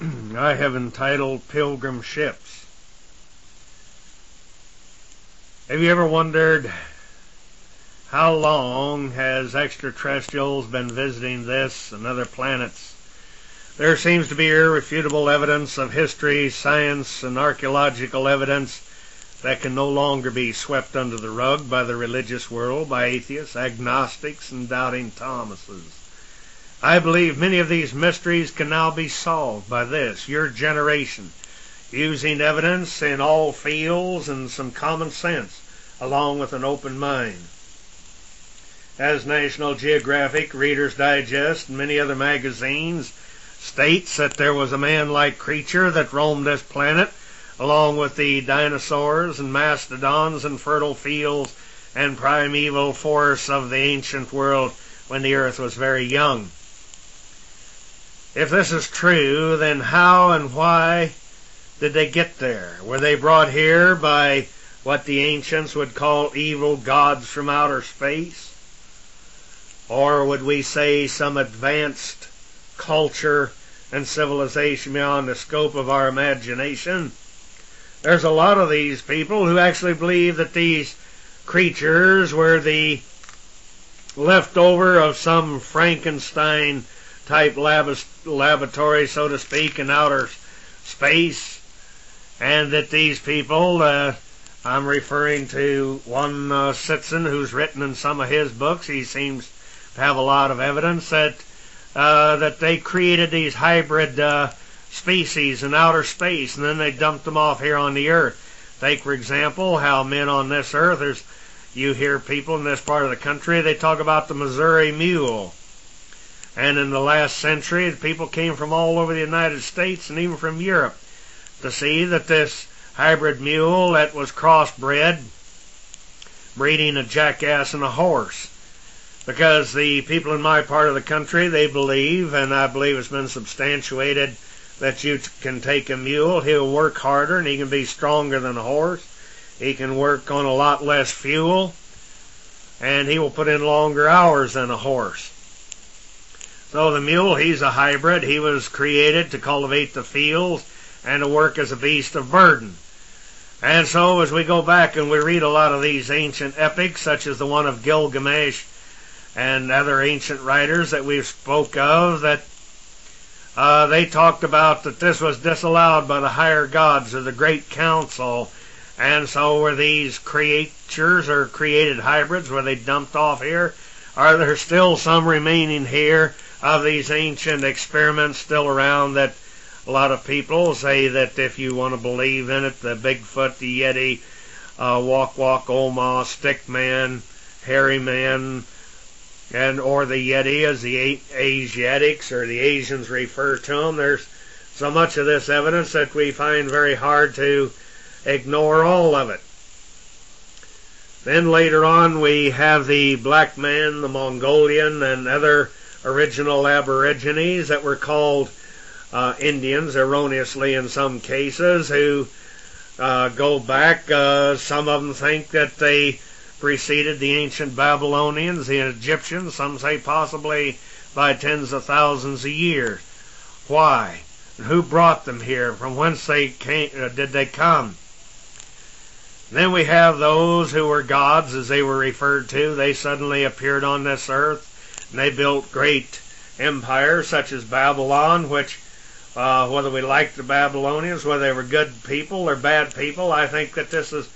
I have entitled Pilgrim Ships. Have you ever wondered how long has extraterrestrials been visiting this and other planets? There seems to be irrefutable evidence of history, science, and archaeological evidence that can no longer be swept under the rug by the religious world, by atheists, agnostics, and doubting Thomases. I believe many of these mysteries can now be solved by this, your generation, using evidence in all fields and some common sense, along with an open mind. As National Geographic, Reader's Digest, and many other magazines states that there was a man-like creature that roamed this planet, along with the dinosaurs and mastodons and fertile fields and primeval forests of the ancient world when the earth was very young. If this is true, then how and why did they get there? Were they brought here by what the ancients would call evil gods from outer space? Or would we say some advanced culture and civilization beyond the scope of our imagination? There's a lot of these people who actually believe that these creatures were the leftover of some Frankenstein type laboratory, so to speak, in outer space, and that these people, I'm referring to one citizen who's written in some of his books, he seems to have a lot of evidence that they created these hybrid species in outer space, and then they dumped them off here on the earth. Take, for example, how men on this earth, you hear people in this part of the country, they talk about the Missouri mule. And in the last century, people came from all over the United States and even from Europe to see that this hybrid mule that was crossbred, breeding a jackass and a horse. Because the people in my part of the country, they believe, and I believe it's been substantiated, that you can take a mule, he'll work harder, and he can be stronger than a horse. He can work on a lot less fuel, and he will put in longer hours than a horse. So the mule, he's a hybrid. He was created to cultivate the fields and to work as a beast of burden. And so as we go back and we read a lot of these ancient epics, such as the one of Gilgamesh and other ancient writers that we've spoke of, that they talked about that this was disallowed by the higher gods or the great council. And so were these creatures or created hybrids, were they dumped off here? Are there still some remaining here of these ancient experiments still around that a lot of people say that if you want to believe in it, the Bigfoot, the Yeti, Walk Oma, Stick Man, Hairy Man, and or the Yeti as the Asiatics or the Asians refer to them. There's so much of this evidence that we find very hard to ignore all of it. Then later on we have the Black Man, the Mongolian, and other original aborigines that were called Indians, erroneously in some cases, who go back. Some of them think that they preceded the ancient Babylonians, the Egyptians, some say possibly by tens of thousands of years. Why? And who brought them here? From whence they came? Did they come? Then we have those who were gods, as they were referred to. They suddenly appeared on this earth, and they built great empires such as Babylon, which, whether we like the Babylonians, whether they were good people or bad people, I think that this is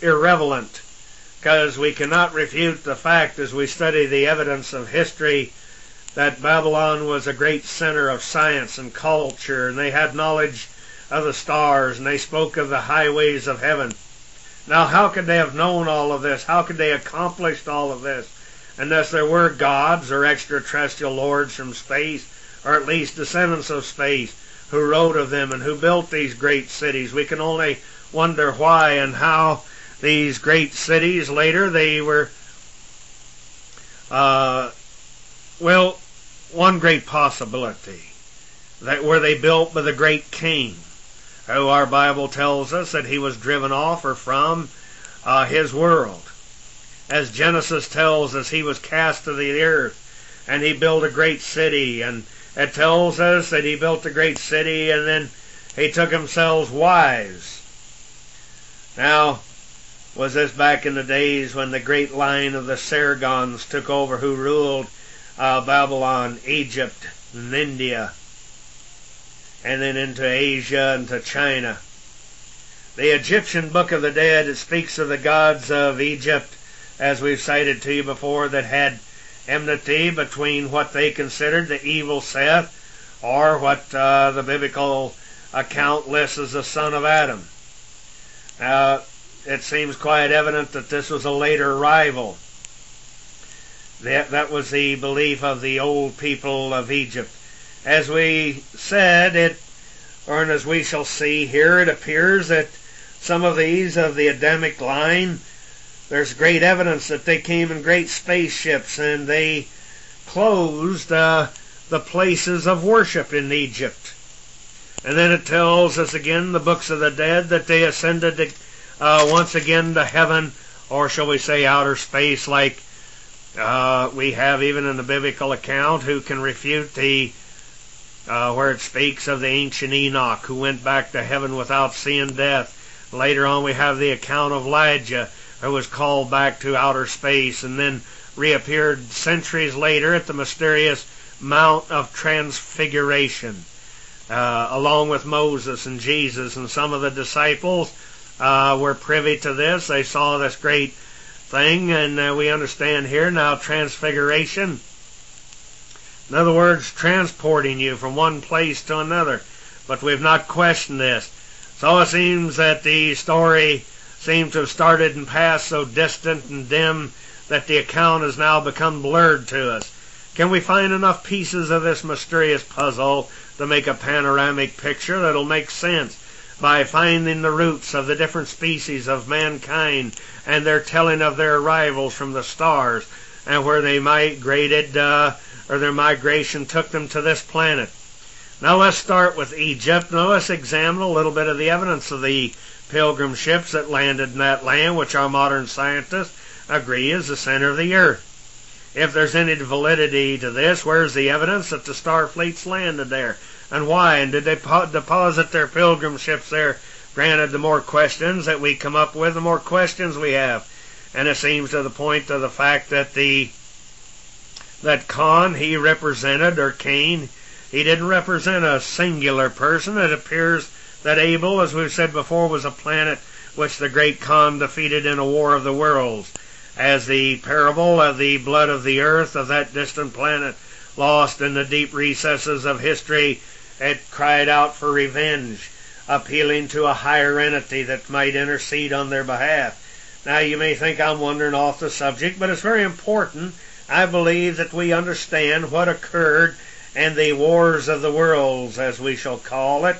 irrelevant, because we cannot refute the fact as we study the evidence of history that Babylon was a great center of science and culture, and they had knowledge of the stars, and they spoke of the highways of heaven. Now, how could they have known all of this? How could they have accomplished all of this? Unless there were gods or extraterrestrial lords from space, or at least descendants of space, who wrote of them and who built these great cities. We can only wonder why and how these great cities later, they were, one great possibility, that were they built by the great king, who our Bible tells us that he was driven off or from his world. As Genesis tells us, he was cast to the earth, and he built a great city, and It tells us that he built a great city and then he took himself wives. Now, was this back in the days when the great line of the Sargons took over, who ruled Babylon, Egypt, and India, and then into Asia and to China? The Egyptian Book of the Dead, it speaks of the gods of Egypt, as we've cited to you before, that had enmity between what they considered the evil Seth, or what the biblical account lists as the son of Adam. It seems quite evident that this was a later rival. That was the belief of the old people of Egypt. As we said, or as we shall see here, it appears that some of these of the Adamic line, there's great evidence that they came in great spaceships and they closed the places of worship in Egypt. And then it tells us again, the books of the dead, that they ascended to, once again to heaven, or shall we say outer space, like we have even in the biblical account, who can refute the where it speaks of the ancient Enoch, who went back to heaven without seeing death. Later on we have the account of Elijah, who was called back to outer space and then reappeared centuries later at the mysterious Mount of Transfiguration, along with Moses and Jesus, and some of the disciples were privy to this. They saw this great thing, and we understand here now Transfiguration. In other words, transporting you from one place to another. But we've not questioned this. So it seems that the story seems to have started and passed so distant and dim that the account has now become blurred to us. Can we find enough pieces of this mysterious puzzle to make a panoramic picture that'll make sense by finding the roots of the different species of mankind and their telling of their arrivals from the stars and where they migrated, or their migration took them to this planet? Now let's start with Egypt. Now let's examine a little bit of the evidence of the Pilgrim ships that landed in that land, which our modern scientists agree is the center of the earth. If there's any validity to this, where's the evidence that the star fleets landed there? And why? And did they deposit their Pilgrim ships there? Granted, the more questions that we come up with, the more questions we have. And it seems to the point of the fact that that Khan, he represented, or Cain, he didn't represent a singular person. It appears that Abel, as we've said before, was a planet which the great Khan defeated in a war of the worlds. As the parable of the blood of the earth of that distant planet, lost in the deep recesses of history, it cried out for revenge, appealing to a higher entity that might intercede on their behalf. Now you may think I'm wandering off the subject, but it's very important, I believe, that we understand what occurred in the wars of the worlds, as we shall call it,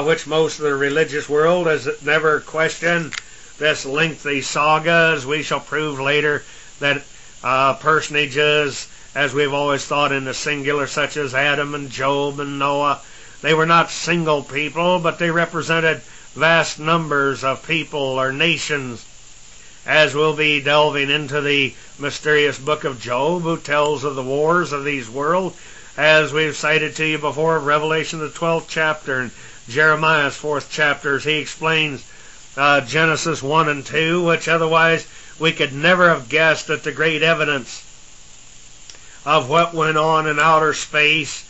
which most of the religious world has never questioned. This lengthy saga, as we shall prove later, that personages, as we've always thought in the singular, such as Adam and Job and Noah, they were not single people, but they represented vast numbers of people or nations. As we'll be delving into the mysterious book of Job, who tells of the wars of these worlds, as we've cited to you before, Revelation the 12th chapter and Jeremiah's 4th chapters, he explains Genesis 1 and 2, which otherwise we could never have guessed at the great evidence of what went on in outer space.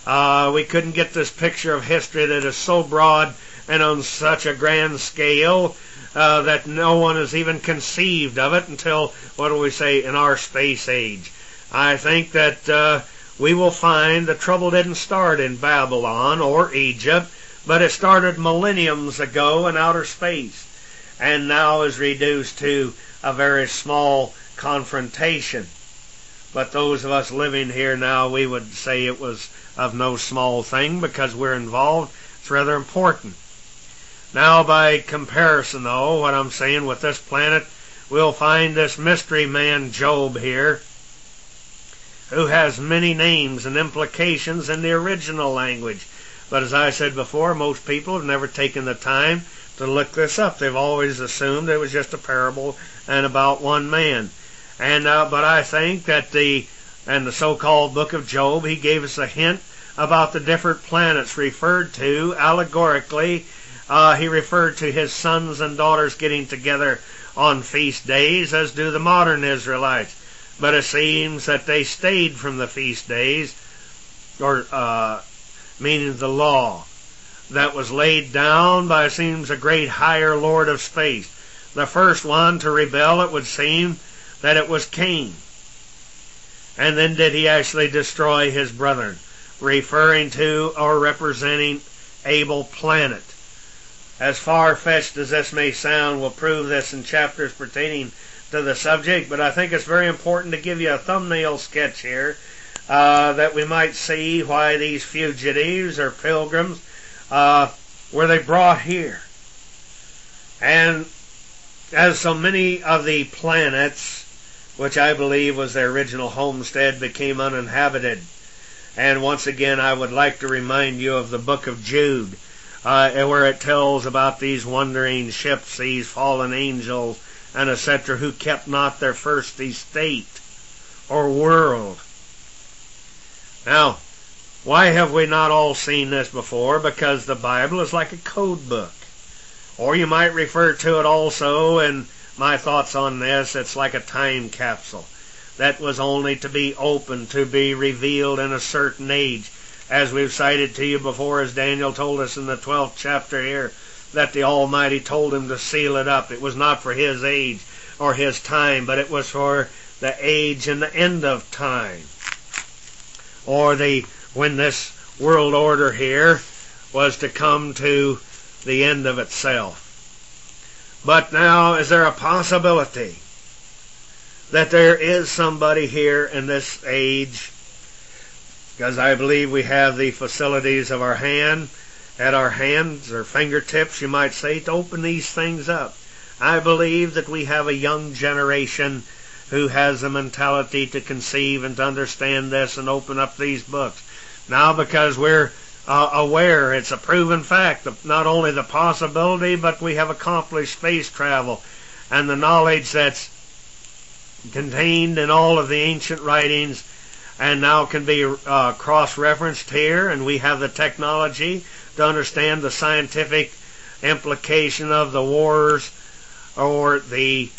We couldn't get this picture of history that is so broad and on such a grand scale that no one has even conceived of it until, what do we say, in our space age. I think that we will find the trouble didn't start in Babylon or Egypt, but it started millenniums ago in outer space, and now is reduced to a very small confrontation. But those of us living here now, we would say it was of no small thing because we're involved. It's rather important. Now, by comparison, though, what I'm saying with this planet, we'll find this mystery man Job here, who has many names and implications in the original language. But as I said before, most people have never taken the time to look this up. They've always assumed it was just a parable and about one man. And but I think that the so-called book of Job, he gave us a hint about the different planets referred to allegorically. He referred to his sons and daughters getting together on feast days, as do the modern Israelites. But it seems that they stayed from the feast days, or meaning the law that was laid down by, it seems, a great higher Lord of space. The first one to rebel, it would seem, that it was Cain. And then did he actually destroy his brethren, referring to or representing Abel planet. As far-fetched as this may sound, we'll prove this in chapters pertaining to the subject, but I think it's very important to give you a thumbnail sketch here that we might see why these fugitives or pilgrims were they brought here. And as so many of the planets, which I believe was their original homestead, became uninhabited. And once again, I would like to remind you of the book of Jude, where it tells about these wandering ships, these fallen angels, and etc., who kept not their first estate or world. Now, why have we not all seen this before? Because the Bible is like a code book. Or you might refer to it also, and my thoughts on this, it's like a time capsule that was only to be opened, to be revealed in a certain age. As we've cited to you before, as Daniel told us in the 12th chapter here, that the Almighty told him to seal it up. It was not for his age or his time, but it was for the age and the end of time. Or when this world order here was to come to the end of itself. But now, is there a possibility that there is somebody here in this age? Because I believe we have the facilities of our hand, at our hands, or fingertips, you might say, to open these things up. I believe that we have a young generation who has the mentality to conceive and to understand this and open up these books. Now, because we're aware, it's a proven fact, of not only the possibility, but we have accomplished space travel, and the knowledge that's contained in all of the ancient writings and now can be cross-referenced here, and we have the technology to understand the scientific implication of the wars or the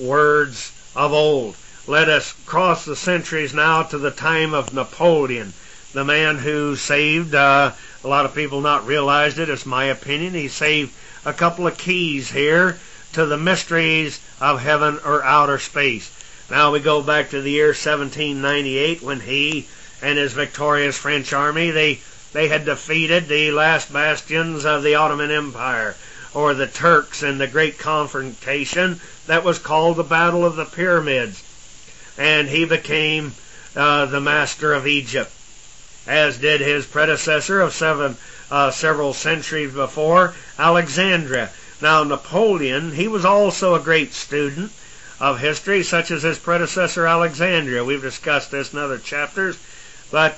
words of old. Let us cross the centuries now to the time of Napoleon, the man who saved, a lot of people not realized it, it's my opinion, he saved a couple of keys here to the mysteries of heaven or outer space. Now we go back to the year 1798 when he and his victorious French army, they had defeated the last bastions of the Ottoman Empire, or the Turks, in the great confrontation that was called the Battle of the Pyramids. And he became the master of Egypt, as did his predecessor of several centuries before, Alexandria. Now Napoleon, he was also a great student of history, such as his predecessor Alexandria. We've discussed this in other chapters, but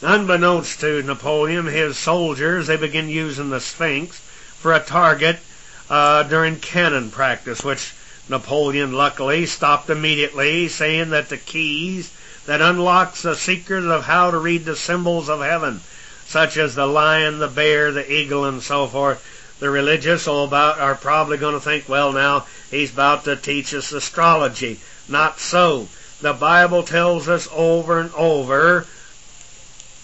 unbeknownst to Napoleon, his soldiers, they began using the Sphinx for a target during cannon practice, which Napoleon luckily stopped immediately, saying that the keys that unlocks the secret of how to read the symbols of heaven, such as the lion, the bear, the eagle, and so forth, the religious are probably going to think, well, now he's about to teach us astrology. Not so. The Bible tells us over and over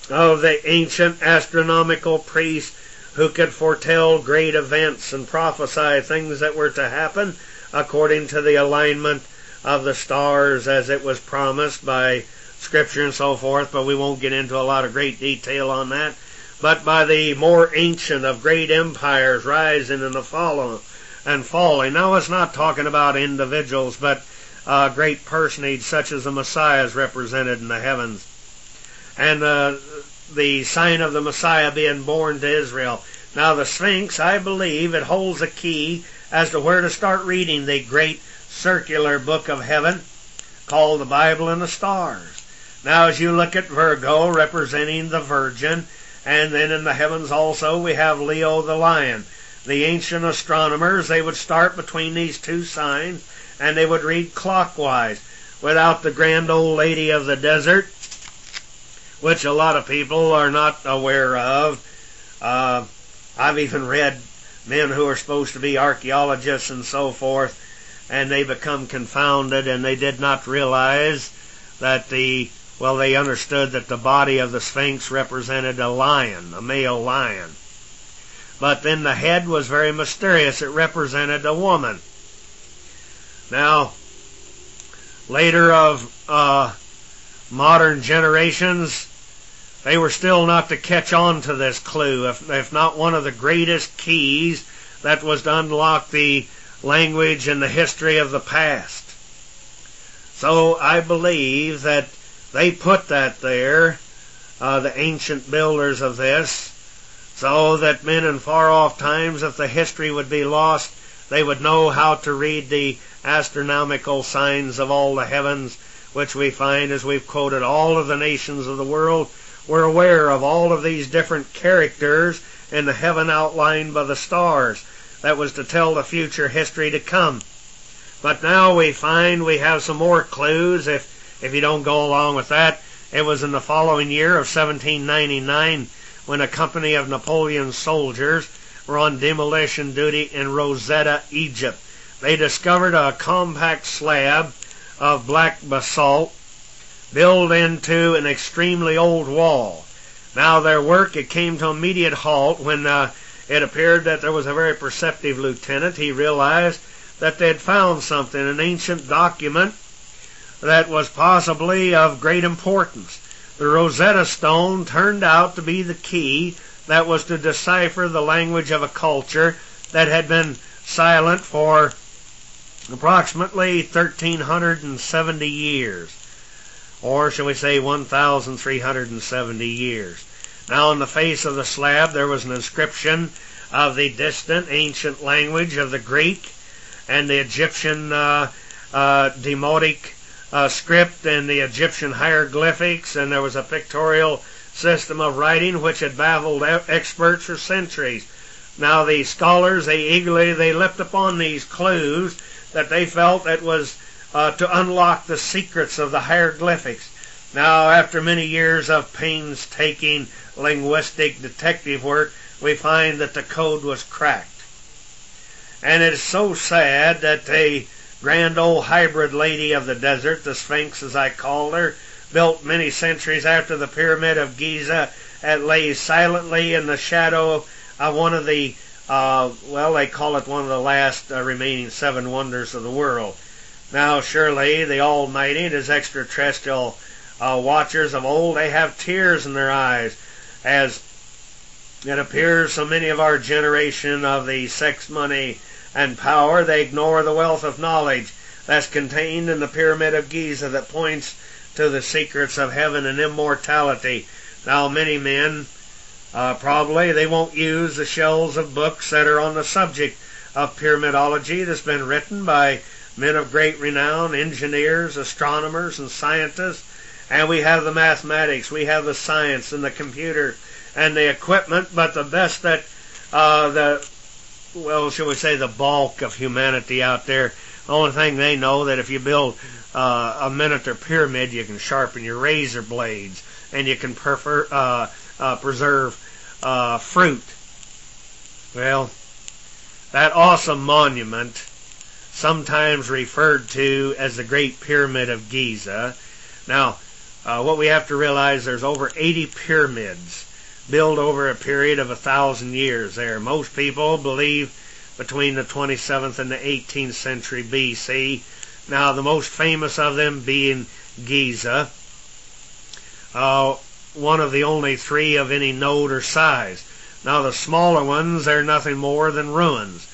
of the ancient astronomical priests who could foretell great events and prophesy things that were to happen according to the alignment of the stars as it was promised by Scripture and so forth, but we won't get into a lot of great detail on that. But by the more ancient of great empires rising and falling. Now it's not talking about individuals, but great personage such as the Messiah is represented in the heavens. And the sign of the Messiah being born to Israel. Now the Sphinx, I believe, it holds a key as to where to start reading the great circular book of heaven called the Bible and the Stars. Now as you look at Virgo representing the Virgin, and then in the heavens also we have Leo the Lion. The ancient astronomers, they would start between these two signs and they would read clockwise. Without the grand old lady of the desert, which a lot of people are not aware of. I've even read men who are supposed to be archaeologists and so forth, and they become confounded, and they did not realize that they understood that the body of the Sphinx represented a lion, a male lion. But then the head was very mysterious. It represented a woman. Now, later of modern generations, they were still not to catch on to this clue, if not one of the greatest keys that was to unlock the language and the history of the past. So I believe that they put that there, the ancient builders of this, so that men in far-off times, if the history would be lost, they would know how to read the astronomical signs of all the heavens, which we find, as we've quoted, all of the nations of the world were aware of all of these different characters in the heaven outlined by the stars. That was to tell the future history to come. But now we find we have some more clues. If you don't go along with that, it was in the following year of 1799 when a company of Napoleon's soldiers were on demolition duty in Rosetta, Egypt. They discovered a compact slab of black basalt built into an extremely old wall. Now their work, it came to immediate halt when it appeared that there was a very perceptive lieutenant. He realized that they had found something, an ancient document that was possibly of great importance. The Rosetta Stone turned out to be the key that was to decipher the language of a culture that had been silent for approximately 1,370 years. Or shall we say 1,370 years. Now on the face of the slab there was an inscription of the distant ancient language of the Greek and the Egyptian demotic script and the Egyptian hieroglyphics, and there was a pictorial system of writing which had baffled experts for centuries. Now the scholars, they leapt upon these clues that they felt it was to unlock the secrets of the hieroglyphics. Now, after many years of painstaking linguistic detective work, we find that the code was cracked. And it is so sad that a grand old hybrid lady of the desert, the Sphinx as I called her, built many centuries after the Pyramid of Giza, it lays silently in the shadow of one of the, they call it one of the last remaining 7 wonders of the world. Now, surely the Almighty and His extraterrestrial watchers of old, they have tears in their eyes, as it appears so many of our generation of the sex, money, and power, they ignore the wealth of knowledge that's contained in the Pyramid of Giza that points to the secrets of heaven and immortality. Now, many men, probably, they won't use the shelves of books that are on the subject of pyramidology that's been written by men of great renown, engineers, astronomers, and scientists. And we have the mathematics, we have the science and the computer and the equipment, but the best that shall we say, the bulk of humanity out there, the only thing they know that if you build a miniature pyramid, you can sharpen your razor blades and you can preserve fruit. Well, that awesome monument, sometimes referred to as the Great Pyramid of Giza. Now, what we have to realize, there's over 80 pyramids built over a period of 1,000 years there. Most people believe between the 27th and the 18th century BC. Now, the most famous of them being Giza, one of the only 3 of any note or size. Now, the smaller ones, they're nothing more than ruins.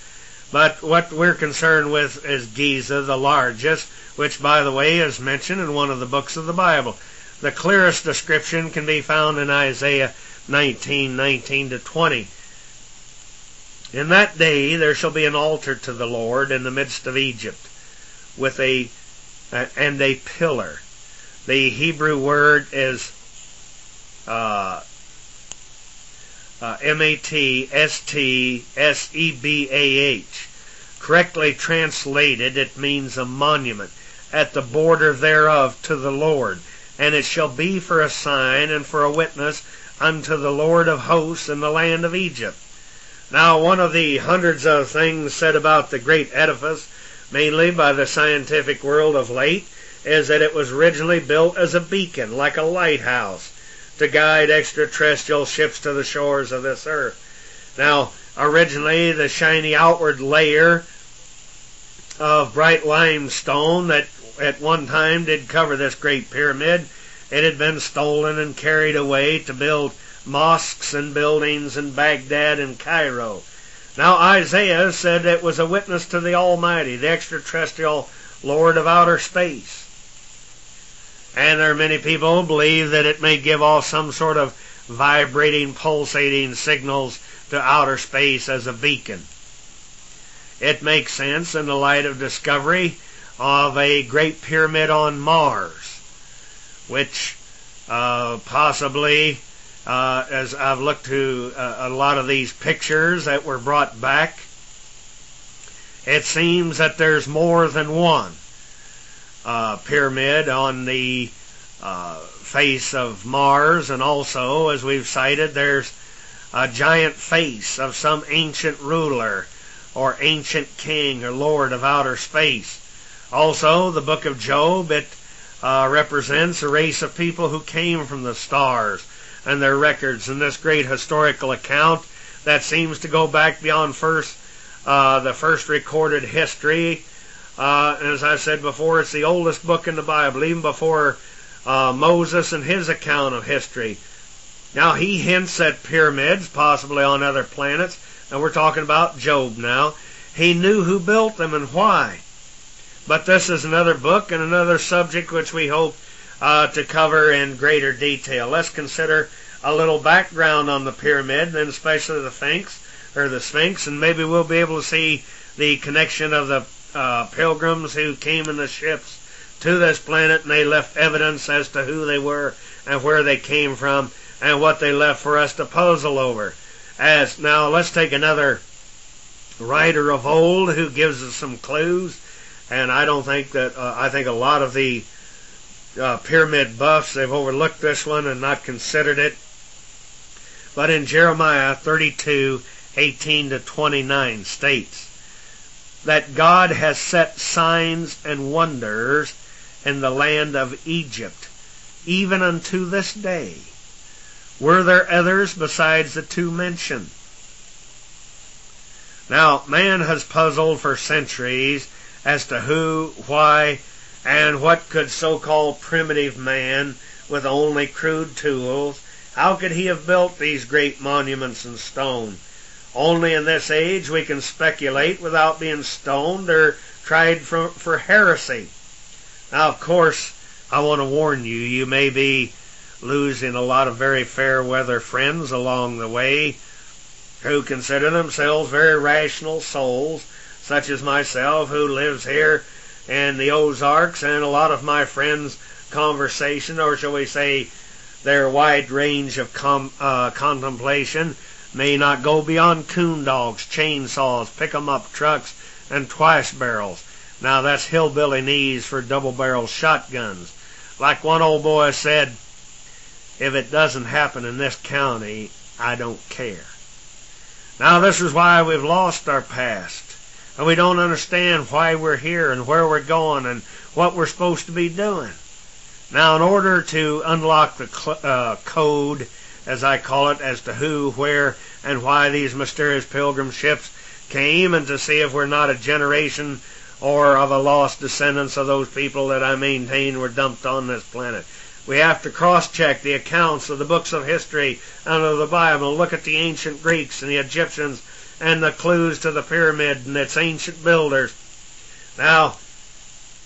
But what we're concerned with is Giza, the largest, which, by the way, is mentioned in one of the books of the Bible. The clearest description can be found in Isaiah 19:19-20. In that day there shall be an altar to the Lord in the midst of Egypt, with a pillar. The Hebrew word is M-A-T-S-T-S-E-B-A-H. Correctly translated, it means a monument, at the border thereof to the Lord. and it shall be for a sign and for a witness unto the Lord of hosts in the land of Egypt. Now, one of the hundreds of things said about the great edifice, mainly by the scientific world of late, is that it was originally built as a beacon, like a lighthouse, to guide extraterrestrial ships to the shores of this earth. Now, originally, the shiny outward layer of bright limestone that at one time did cover this great pyramid, it had been stolen and carried away to build mosques and buildings in Baghdad and Cairo. Now, Isaiah said it was a witness to the Almighty, the extraterrestrial Lord of outer space. And there are many people who believe that it may give off some sort of vibrating, pulsating signals to outer space as a beacon. It makes sense in the light of discovery of a great pyramid on Mars, which possibly, as I've looked to a lot of these pictures that were brought back, it seems that there's more than one pyramid on the face of Mars, and also, as we've cited, there's a giant face of some ancient ruler or ancient king or lord of outer space. Also, the book of Job, it represents a race of people who came from the stars and their records in this great historical account that seems to go back beyond the first recorded history. As I said before, it's the oldest book in the Bible, even before Moses and his account of history. Now, he hints at pyramids, possibly on other planets, and we're talking about Job now. He knew who built them and why. But this is another book and another subject which we hope to cover in greater detail. Let's consider a little background on the pyramid, and then especially the Sphinx, and maybe we'll be able to see the connection of the pilgrims who came in the ships to this planet, and they left evidence as to who they were and where they came from and what they left for us to puzzle over. Now, let's take another writer of old who gives us some clues, and I don't think that, I think a lot of the pyramid buffs, they've overlooked this one and not considered it. But in Jeremiah 32:18-29 states that God has set signs and wonders in the land of Egypt, even unto this day. Were there others besides the two mentioned? Now, man has puzzled for centuries as to who, why, and what could so-called primitive man, with only crude tools, how could he have built these great monuments in stone? Only in this age we can speculate without being stoned or tried for heresy. Now, of course, I want to warn you, you may be losing a lot of very fair weather friends along the way who consider themselves very rational souls, such as myself, who lives here in the Ozarks, and a lot of my friends' conversation, or shall we say their wide range of contemplation, may not go beyond coon dogs, chainsaws, pick-em-up trucks, and twice barrels. Now, that's hillbilly knees for double-barrel shotguns. Like one old boy said, if it doesn't happen in this county, I don't care. Now, this is why we've lost our past, and we don't understand why we're here and where we're going and what we're supposed to be doing. Now, in order to unlock the code, as I call it, as to who, where, and why these mysterious pilgrim ships came, and to see if we're not a generation or of a lost descendants of those people that I maintain were dumped on this planet, we have to cross-check the accounts of the books of history and of the Bible, look at the ancient Greeks and the Egyptians and the clues to the pyramid and its ancient builders. Now,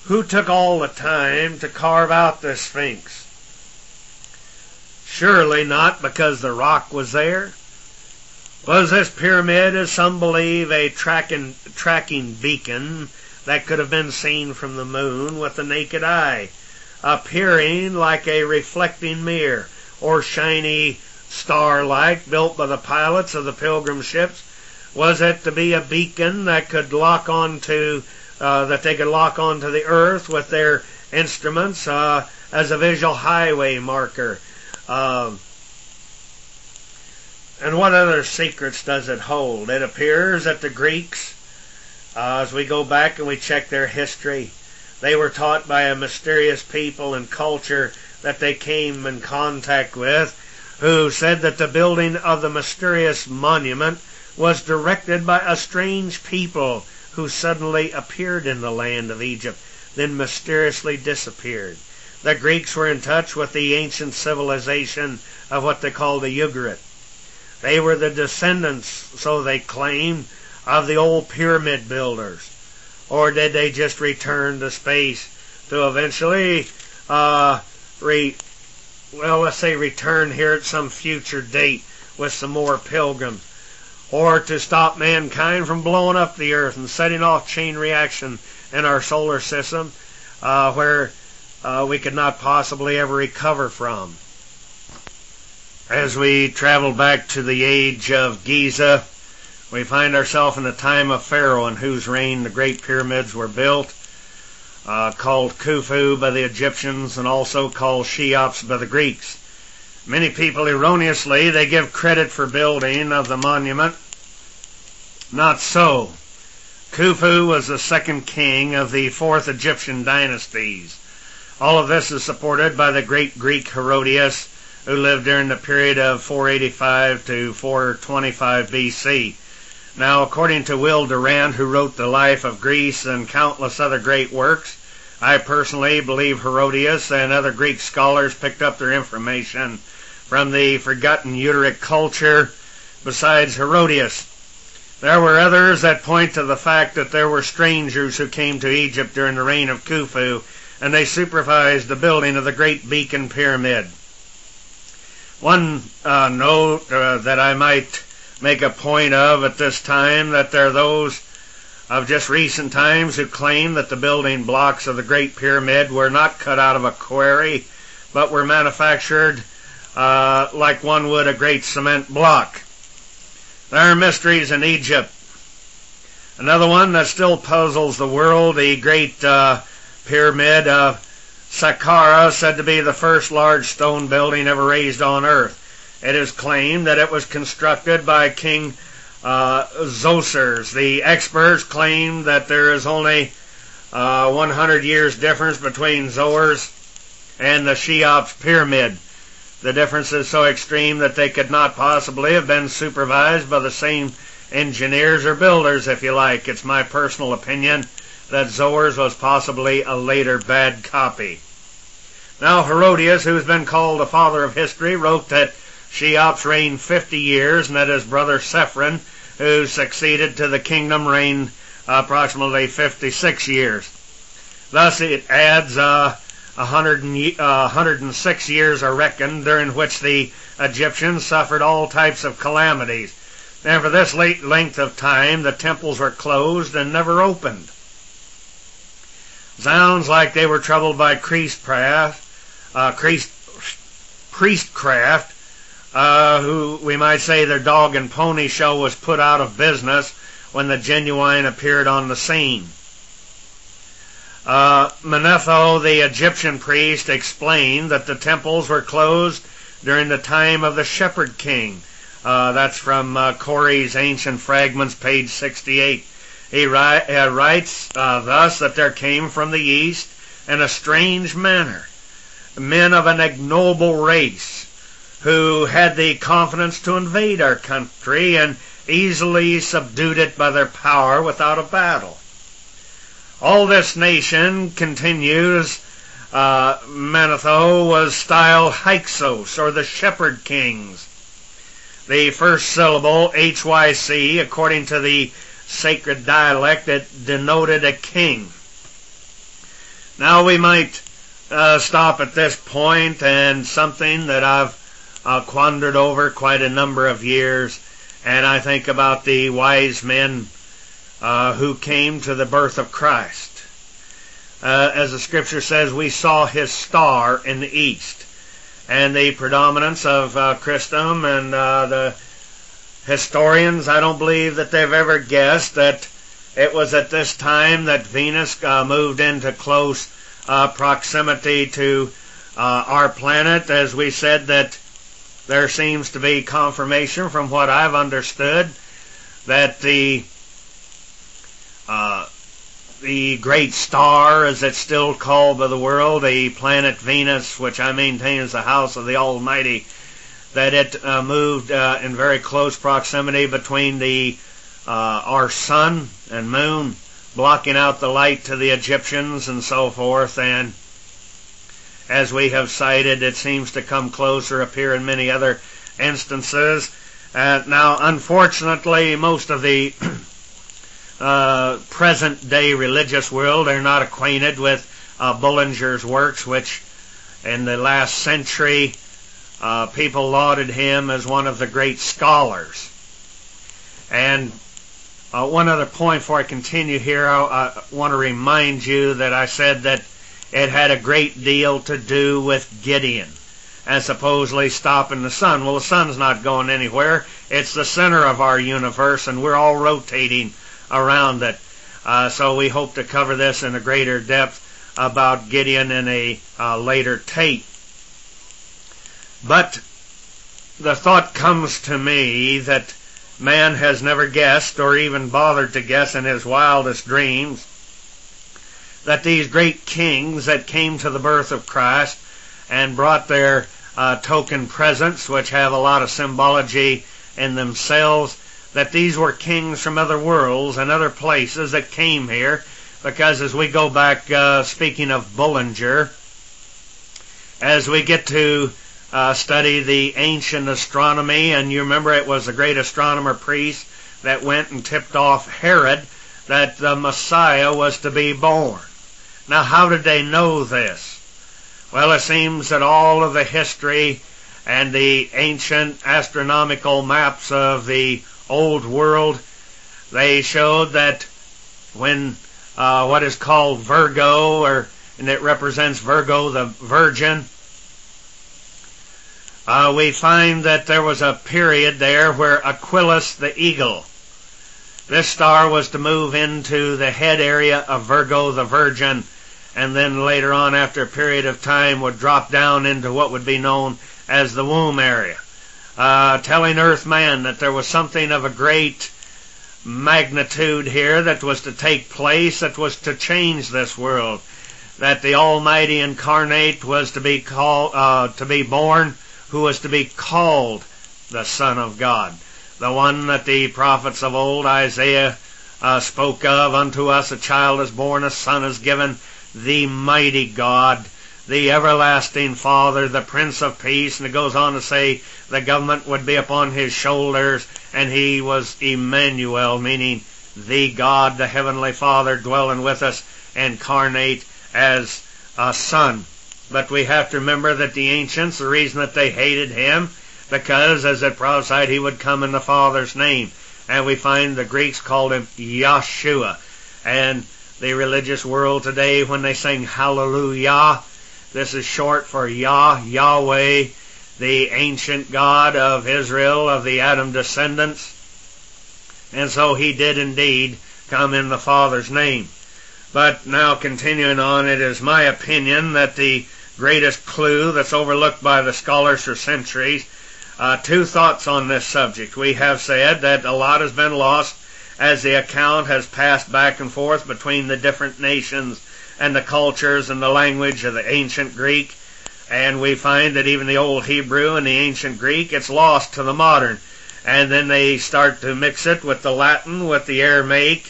who took all the time to carve out the Sphinx? Surely not because the rock was there. Was this pyramid, as some believe, a tracking beacon that could have been seen from the moon with the naked eye, appearing like a reflecting mirror or shiny star-like built by the pilots of the Pilgrim ships? Was it to be a beacon that could lock onto that they could lock onto the earth with their instruments as a visual highway marker. And what other secrets does it hold? It appears that the Greeks, as we go back and we check their history, they were taught by a mysterious people and culture that they came in contact with, who said that the building of the mysterious monument was directed by a strange people who suddenly appeared in the land of Egypt, then mysteriously disappeared. The Greeks were in touch with the ancient civilization of what they called the Ugarit. They were the descendants, so they claimed, of the old pyramid builders. Or did they just return to space to eventually, let's say return here at some future date with some more pilgrims? Or to stop mankind from blowing up the earth and setting off chain reaction in our solar system where we could not possibly ever recover from. As we travel back to the age of Giza, we find ourselves in the time of Pharaoh, in whose reign the great pyramids were built, called Khufu by the Egyptians and also called Cheops by the Greeks. Many people erroneously, they give credit for building of the monument. Not so. Khufu was the second king of the fourth Egyptian dynasties. All of this is supported by the great Greek Herodias, who lived during the period of 485 to 425 BC. Now, according to Will Durant, who wrote The Life of Greece and countless other great works, I personally believe Herodias and other Greek scholars picked up their information from the forgotten Utaric culture. Besides Herodias, there were others that point to the fact that there were strangers who came to Egypt during the reign of Khufu, and they supervised the building of the Great Beacon Pyramid. One note that I might make a point of at this time, that there are those of just recent times who claim that the building blocks of the Great Pyramid were not cut out of a quarry, but were manufactured like one would a great cement block. There are mysteries in Egypt. Another one that still puzzles the world, the Great Pyramid of Saqqara, said to be the first large stone building ever raised on earth. It is claimed that it was constructed by King Zoser. The experts claim that there is only 100 years difference between Zoer's and the Cheops Pyramid. The difference is so extreme that they could not possibly have been supervised by the same engineers or builders, if you like. It's my personal opinion that Zoer's was possibly a later bad copy. Now, Herodias, who has been called the father of history, wrote that Cheops reigned 50 years, and that his brother Sephron, who succeeded to the kingdom, reigned approximately 56 years. Thus, it adds 106 years are reckoned, during which the Egyptians suffered all types of calamities. And for this length of time, the temples were closed and never opened. Sounds like they were troubled by priestcraft, who we might say their dog and pony show was put out of business when the genuine appeared on the scene. Manetho, the Egyptian priest, explained that the temples were closed during the time of the Shepherd King. That's from Corey's Ancient Fragments, page 68. He writes thus, that there came from the east in a strange manner men of an ignoble race, who had the confidence to invade our country and easily subdued it by their power without a battle. All this nation, continues Manetho, was styled Hyksos, or the Shepherd Kings. The first syllable, HYC, according to the sacred dialect, it denoted a king. Now we might stop at this point, and something that I've quandered over quite a number of years, and I think about the wise men who came to the birth of Christ. As the scripture says, we saw his star in the east. And the predominance of Christendom and the historians, I don't believe that they've ever guessed that it was at this time that Venus moved into close proximity to our planet. As we said, that there seems to be confirmation from what I've understood that the great star, as it's still called by the world, the planet Venus, which I maintain is the house of the Almighty, that it moved in very close proximity between our sun and moon, blocking out the light to the Egyptians and so forth. And as we have cited, it seems to come closer, appear in many other instances. Now, unfortunately, most of the present-day religious world are not acquainted with Bullinger's works, which in the last century people lauded him as one of the great scholars. And one other point before I continue here, I want to remind you that I said that it had a great deal to do with Gideon and supposedly stopping the sun. Well, the sun's not going anywhere. It's the center of our universe, and we're all rotating around it. So we hope to cover this in a greater depth about Gideon in a later tape. But the thought comes to me that man has never guessed, or even bothered to guess in his wildest dreams, that these great kings that came to the birth of Christ and brought their token presents, which have a lot of symbology in themselves, that these were kings from other worlds and other places that came here. Because as we go back, speaking of Bullinger, as we get to study the ancient astronomy, and you remember it was the great astronomer priest that went and tipped off Herod that the Messiah was to be born. Now, how did they know this? Well, it seems that all of the history and the ancient astronomical maps of the old world, they showed that when what is called Virgo, and it represents Virgo the Virgin, we find that there was a period there where Aquilus the eagle, this star was to move into the head area of Virgo the Virgin, and then later on, after a period of time, would drop down into what would be known as the womb area, telling Earthman that there was something of a great magnitude here that was to take place, that was to change this world, that the Almighty Incarnate was to be born, who was to be called the Son of God, the one that the prophets of old, Isaiah, spoke of. Unto us a child is born, a son is given, the mighty God, the everlasting Father, the Prince of Peace. And it goes on to say the government would be upon his shoulders, and he was Emmanuel, meaning the God, the Heavenly Father, dwelling with us, incarnate as a son. But we have to remember that the ancients, the reason that they hated him, because as it prophesied, he would come in the Father's name. And we find the Greeks called him Yeshua. And the religious world today, when they sing Hallelujah, this is short for Yahweh, the ancient God of Israel, of the Adam descendants. And so he did indeed come in the Father's name. But now continuing on, it is my opinion that the greatest clue that's overlooked by the scholars for centuries, two thoughts on this subject. We have said that a lot has been lost as the account has passed back and forth between the different nations and the cultures and the language of the ancient Greek. And we find that even the old Hebrew and the ancient Greek, it's lost to the modern. And then they start to mix it with the Latin, with the Aramaic,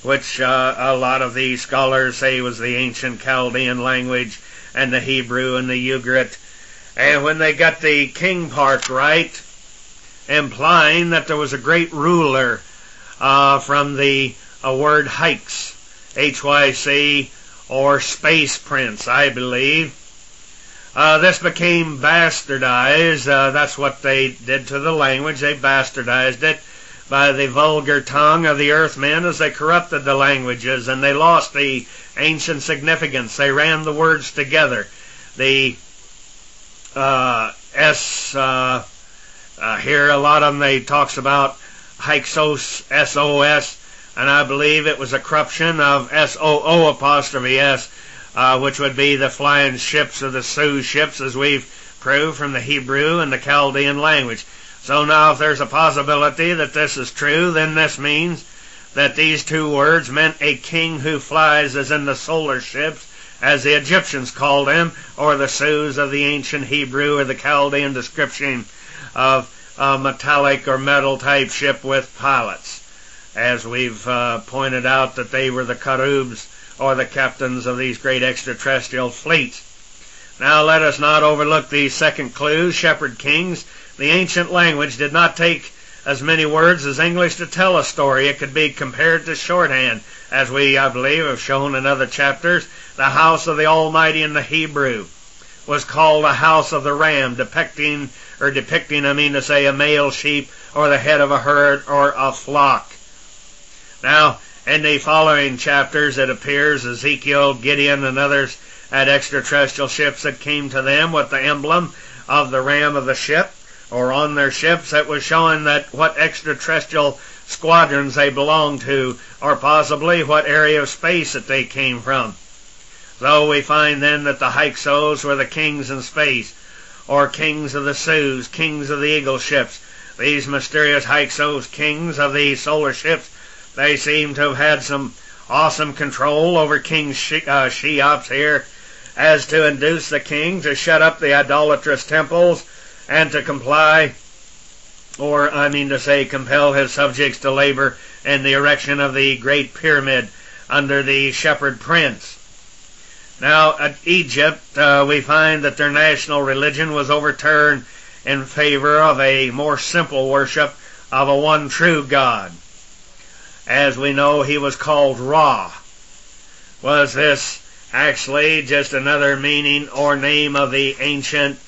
which a lot of these scholars say was the ancient Chaldean language, and the Hebrew and the Ugaritic. And when they got the king part right, implying that there was a great ruler from the word Hyks, H-Y-C, or space prince, I believe. This became bastardized. That's what they did to the language. They bastardized it by the vulgar tongue of the earthmen as they corrupted the languages, and they lost the ancient significance. They ran the words together. The here a lot of them, they talks about Hyksos, S-O-S, and I believe it was a corruption of S-O-O apostrophe S, which would be the flying ships or the Sioux ships, as we've proved from the Hebrew and the Chaldean language. So now if there's a possibility that this is true, then this means that these two words meant a king who flies, as in the solar ships, as the Egyptians called them, or the Sioux of the ancient Hebrew or the Chaldean description of a metallic or metal type ship with pilots, as we've pointed out that they were the Cherubs or the captains of these great extraterrestrial fleets. Now let us not overlook the second clue, shepherd kings. The ancient language did not take as many words as English to tell a story. It could be compared to shorthand, as we, I believe, have shown in other chapters. The house of the Almighty in the Hebrew was called the house of the ram, depicting, a male sheep or the head of a herd or a flock. Now, in the following chapters, it appears Ezekiel, Gideon, and others had extraterrestrial ships that came to them with the emblem of the ram of the ship, or on their ships, that was showing that what extraterrestrial squadrons they belonged to, or possibly what area of space that they came from. So we find then that the Hyksos were the kings in space, or kings of the Sioux, kings of the eagle ships. These mysterious Hyksos, kings of the solar ships, they seem to have had some awesome control over King Cheops here, as to induce the king to shut up the idolatrous temples and to comply, or compel his subjects to labor in the erection of the Great Pyramid under the Shepherd Prince. Now, at Egypt, we find that their national religion was overturned in favor of a more simple worship of a one true God. As we know, he was called Ra. Was this actually just another meaning or name of the ancient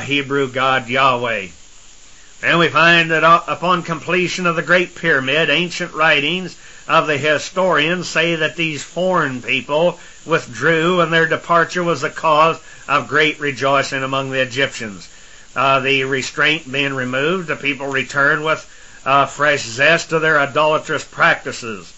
Hebrew God Yahweh? And we find that upon completion of the Great Pyramid, ancient writings of the historians say that these foreign people withdrew, and their departure was the cause of great rejoicing among the Egyptians. The restraint being removed, the people returned with fresh zest to their idolatrous practices.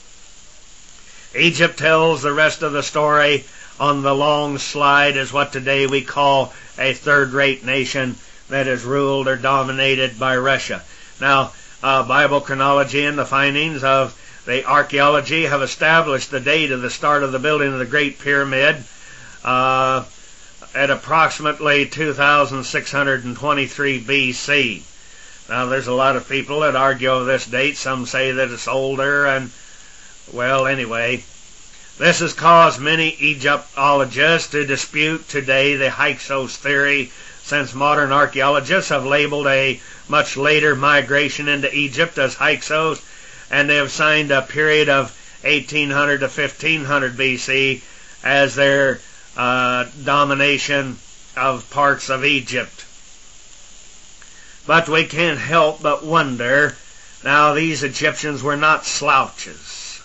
Egypt tells the rest of the story on the long slide as what today we call a third-rate nation that is ruled or dominated by Russia. Now, Bible chronology and the findings of the archaeology have established the date of the start of the building of the Great Pyramid at approximately 2623 BC. Now, there's a lot of people that argue over this date. Some say that it's older, and, well, anyway, this has caused many Egyptologists to dispute today the Hyksos theory, since modern archaeologists have labeled a much later migration into Egypt as Hyksos, and they have assigned a period of 1800 to 1500 BC as their domination of parts of Egypt. But we can't help but wonder, now these Egyptians were not slouches.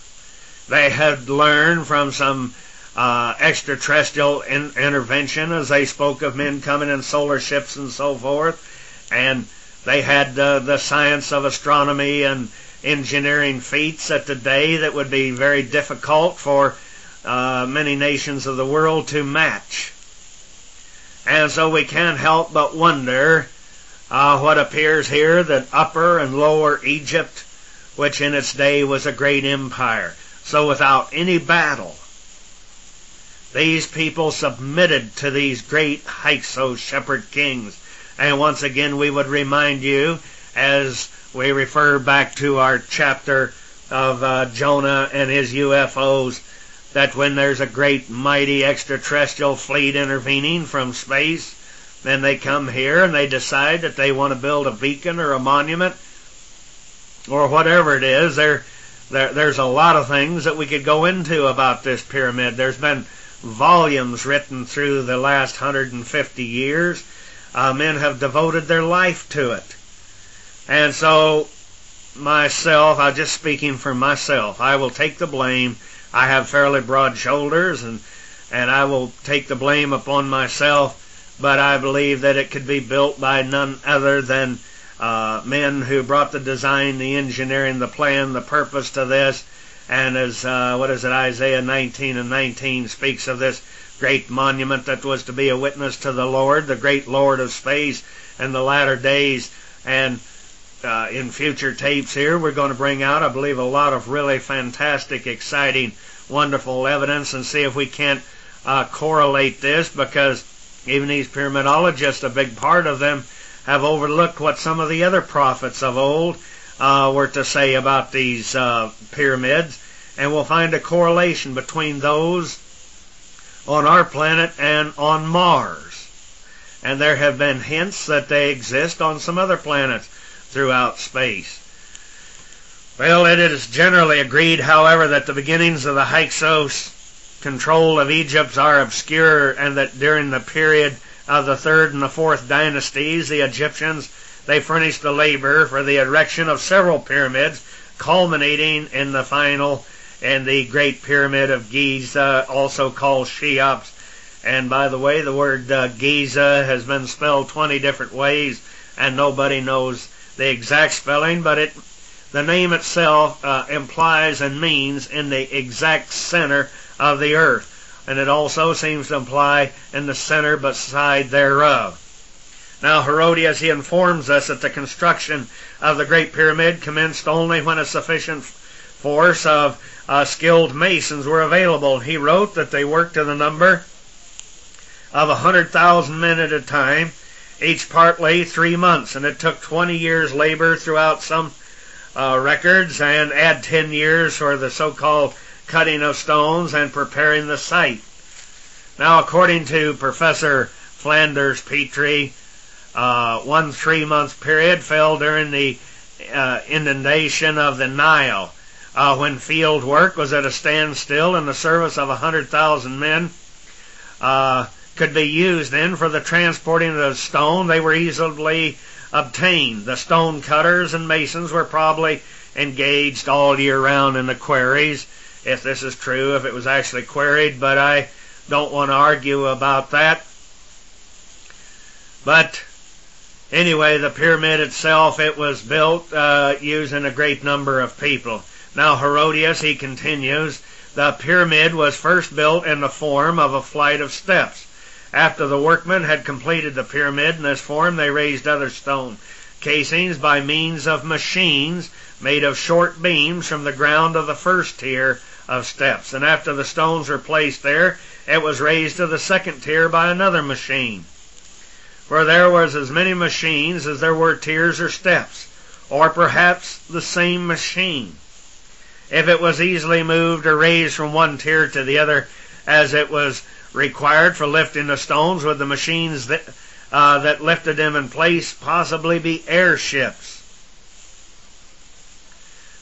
They had learned from some extraterrestrial intervention, as they spoke of men coming in solar ships and so forth, and they had the science of astronomy and engineering feats at the day that would be very difficult for many nations of the world to match. And so we can't help but wonder what appears here, that Upper and Lower Egypt, which in its day was a great empire. So without any battle, these people submitted to these great Hyksos shepherd kings. And once again, we would remind you, as we refer back to our chapter of Jonah and his UFOs, that when there's a great mighty extraterrestrial fleet intervening from space, then they come here and they decide that they want to build a beacon or a monument or whatever it is. There's a lot of things that we could go into about this pyramid. There's been volumes written through the last 150 years. Men have devoted their life to it. And so, myself, I'm just speaking for myself, I will take the blame. I have fairly broad shoulders, and I will take the blame upon myself, but I believe that it could be built by none other than men who brought the design, the engineering, the plan, the purpose to this. And as, Isaiah 19:19 speaks of this great monument that was to be a witness to the Lord, the great Lord of space and the latter days. And in future tapes here, we're going to bring out, I believe, a lot of really fantastic, exciting, wonderful evidence and see if we can't correlate this, because even these pyramidologists, a big part of them, have overlooked what some of the other prophets of old were to say about these pyramids, and we'll find a correlation between those on our planet and on Mars. And there have been hints that they exist on some other planets throughout space. Well, it is generally agreed, however, that the beginnings of the Hyksos control of Egypt are obscure, and that during the period of the 3rd and the 4th dynasties, the Egyptians, they furnished the labor for the erection of several pyramids, culminating in the final and the Great Pyramid of Giza, also called Cheops. And by the way, the word Giza has been spelled 20 different ways, and nobody knows the exact spelling, but the name itself implies and means in the exact center of the earth. And it also seems to imply in the center beside thereof. Now Herodias, he informs us that the construction of the Great Pyramid commenced only when a sufficient force of skilled masons were available. He wrote that they worked to the number of 100,000 men at a time, each partly 3 months, and it took 20 years labor throughout some records, and add 10 years for the so-called cutting of stones and preparing the site. Now, according to Professor Flanders Petrie, 1 3-month period fell during the inundation of the Nile, when field work was at a standstill, and the service of 100,000 men could be used then for the transporting of the stone. They were easily obtained. The stone cutters and masons were probably engaged all year round in the quarries, if this is true, if it was actually quarried, but I don't want to argue about that. But anyway, the pyramid itself, it was built using a great number of people. Now Herodias, he continues, the pyramid was first built in the form of a flight of steps. After the workmen had completed the pyramid in this form, they raised other stone casings by means of machines made of short beams from the ground of the first tier of steps. And after the stones were placed there, it was raised to the second tier by another machine. For there was as many machines as there were tiers or steps, or perhaps the same machine. If it was easily moved or raised from one tier to the other, as it was required for lifting the stones, would the machines that lifted them in place possibly be airships?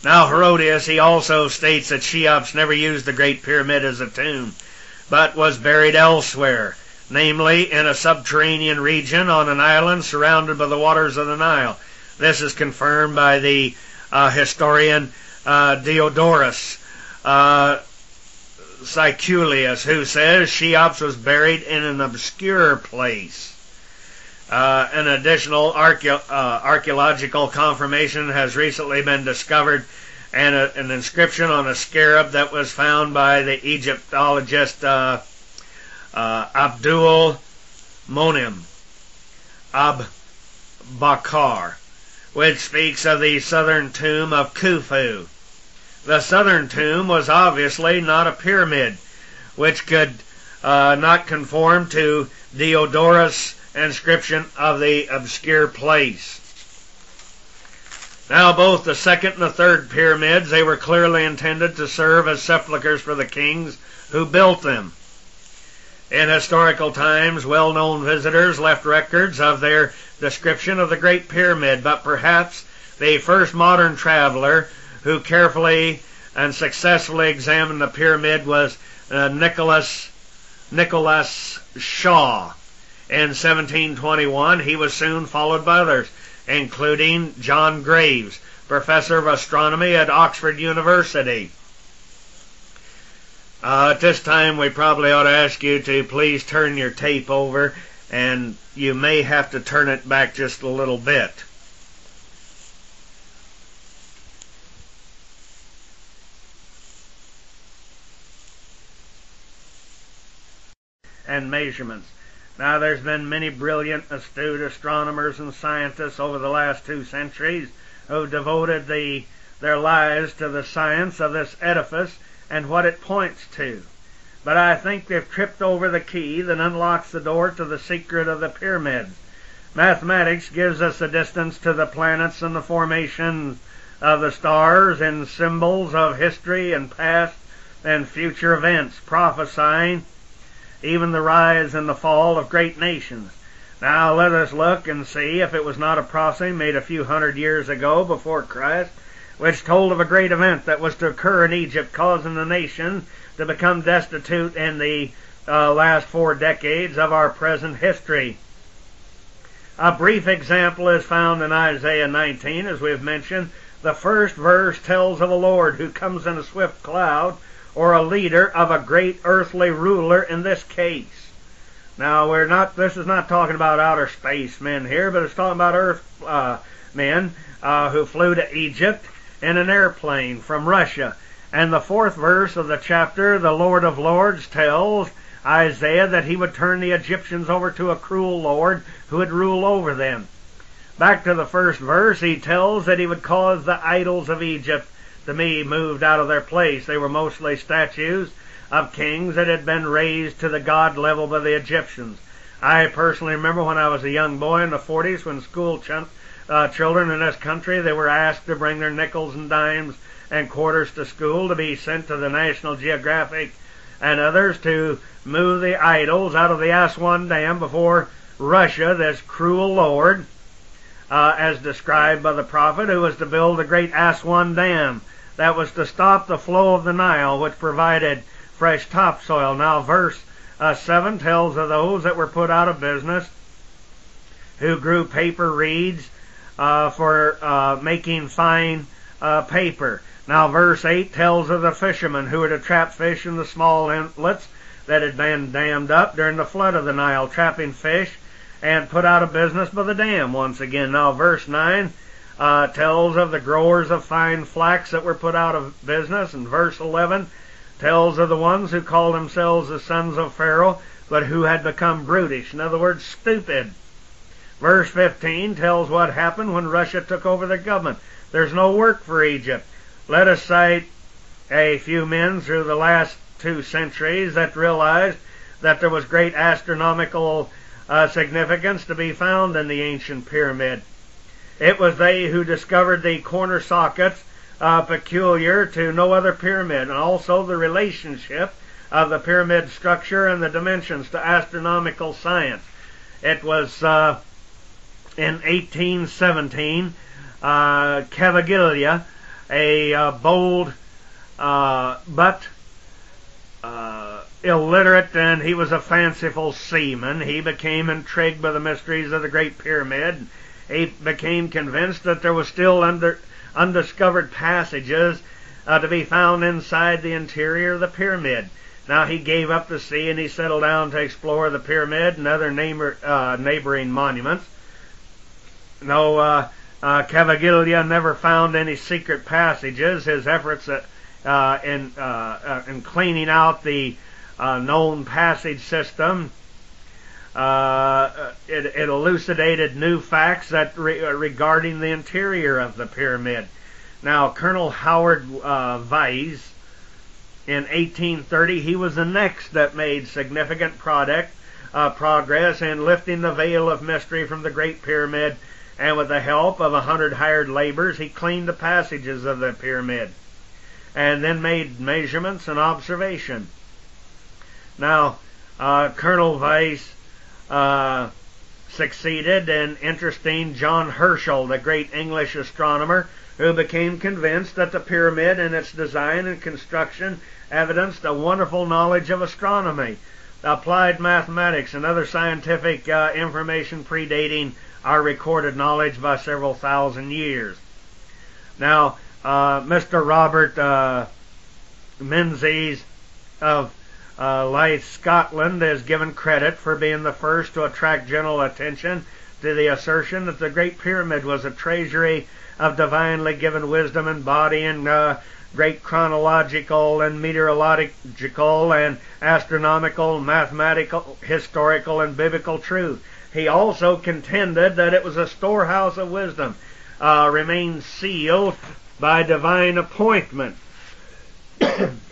Now Herodias, he also states that Cheops never used the Great Pyramid as a tomb, but was buried elsewhere, namely in a subterranean region on an island surrounded by the waters of the Nile. This is confirmed by the historian Diodorus Siculius, who says Cheops was buried in an obscure place. An additional archaeological confirmation has recently been discovered, and an inscription on a scarab that was found by the Egyptologist Abdul Monim Bakar, which speaks of the southern tomb of Khufu. The southern tomb was obviously not a pyramid, which could not conform to Diodorus' inscription of the obscure place. Now both the second and the third pyramids, they were clearly intended to serve as sepulchres for the kings who built them. In historical times, well-known visitors left records of their description of the Great Pyramid, but perhaps the first modern traveler who carefully and successfully examined the pyramid was Nicholas Shaw. In 1721, he was soon followed by others, including John Graves, professor of astronomy at Oxford University. At this time, we probably ought to ask you to please turn your tape over, and you may have to turn it back just a little bit. and measurements. Now, there's been many brilliant, astute astronomers and scientists over the last 2 centuries who've devoted their lives to the science of this edifice and what it points to. But I think they've tripped over the key that unlocks the door to the secret of the pyramids. Mathematics gives us the distance to the planets and the formation of the stars and symbols of history and past and future events, prophesying even the rise and the fall of great nations. Now let us look and see if it was not a prophecy made a few hundred years ago before Christ, which told of a great event that was to occur in Egypt, causing the nation to become destitute in the last 4 decades of our present history. A brief example is found in Isaiah 19, as we have mentioned. The first verse tells of a Lord who comes in a swift cloud, or a leader of a great earthly ruler in this case. Now, this is not talking about outer space men here, but it's talking about earth men who flew to Egypt in an airplane from Russia. And the 4th verse of the chapter, the Lord of Lords tells Isaiah that he would turn the Egyptians over to a cruel Lord who would rule over them. Back to the 1st verse, he tells that he would cause the idols of Egypt to be moved out of their place. They were mostly statues of kings that had been raised to the god level by the Egyptians. I personally remember when I was a young boy in the 40s, when school children in this country, they were asked to bring their nickels and dimes and quarters to school to be sent to the National Geographic and others to move the idols out of the Aswan Dam before Russia, this cruel lord, as described by the prophet, who was to build the great Aswan Dam that was to stop the flow of the Nile, which provided fresh topsoil. Now, verse 7 tells of those that were put out of business who grew paper reeds for making fine paper. Now, verse 8 tells of the fishermen who were to trap fish in the small inlets that had been dammed up during the flood of the Nile, trapping fish and put out of business by the dam once again. Now, verse 9 tells of the growers of fine flax that were put out of business, and verse 11 tells of the ones who called themselves the sons of Pharaoh, but who had become brutish. In other words, stupid. Verse 15 tells what happened when Russia took over the government. There's no work for Egypt. Let us cite a few men through the last 2 centuries that realized that there was great astronomical significance to be found in the ancient pyramid. It was they who discovered the corner sockets peculiar to no other pyramid, and also the relationship of the pyramid structure and the dimensions to astronomical science. It was in 1817, Cavaglia, a bold but illiterate, and he was a fanciful seaman. He became intrigued by the mysteries of the Great Pyramid. He became convinced that there was still undiscovered passages to be found inside the interior of the pyramid. Now, he gave up the sea and he settled down to explore the pyramid and other neighboring monuments. No, Cavaglia never found any secret passages. His efforts in cleaning out the known passage system, it elucidated new facts that regarding the interior of the pyramid. Now, Colonel Howard Weiss, in 1830, he was the next that made significant progress in lifting the veil of mystery from the Great Pyramid, and with the help of 100 hired laborers, he cleaned the passages of the pyramid and then made measurements and observation. Now, Colonel Weiss succeeded in interesting John Herschel, the great English astronomer, who became convinced that the pyramid and its design and construction evidenced a wonderful knowledge of astronomy, applied mathematics, and other scientific information predating our recorded knowledge by several thousand years. Now, Mr. Robert Menzies of Leith, Scotland, is given credit for being the first to attract general attention to the assertion that the Great Pyramid was a treasury of divinely given wisdom embodying great chronological and meteorological and astronomical, mathematical, historical, and biblical truth. He also contended that it was a storehouse of wisdom, remained sealed by divine appointment,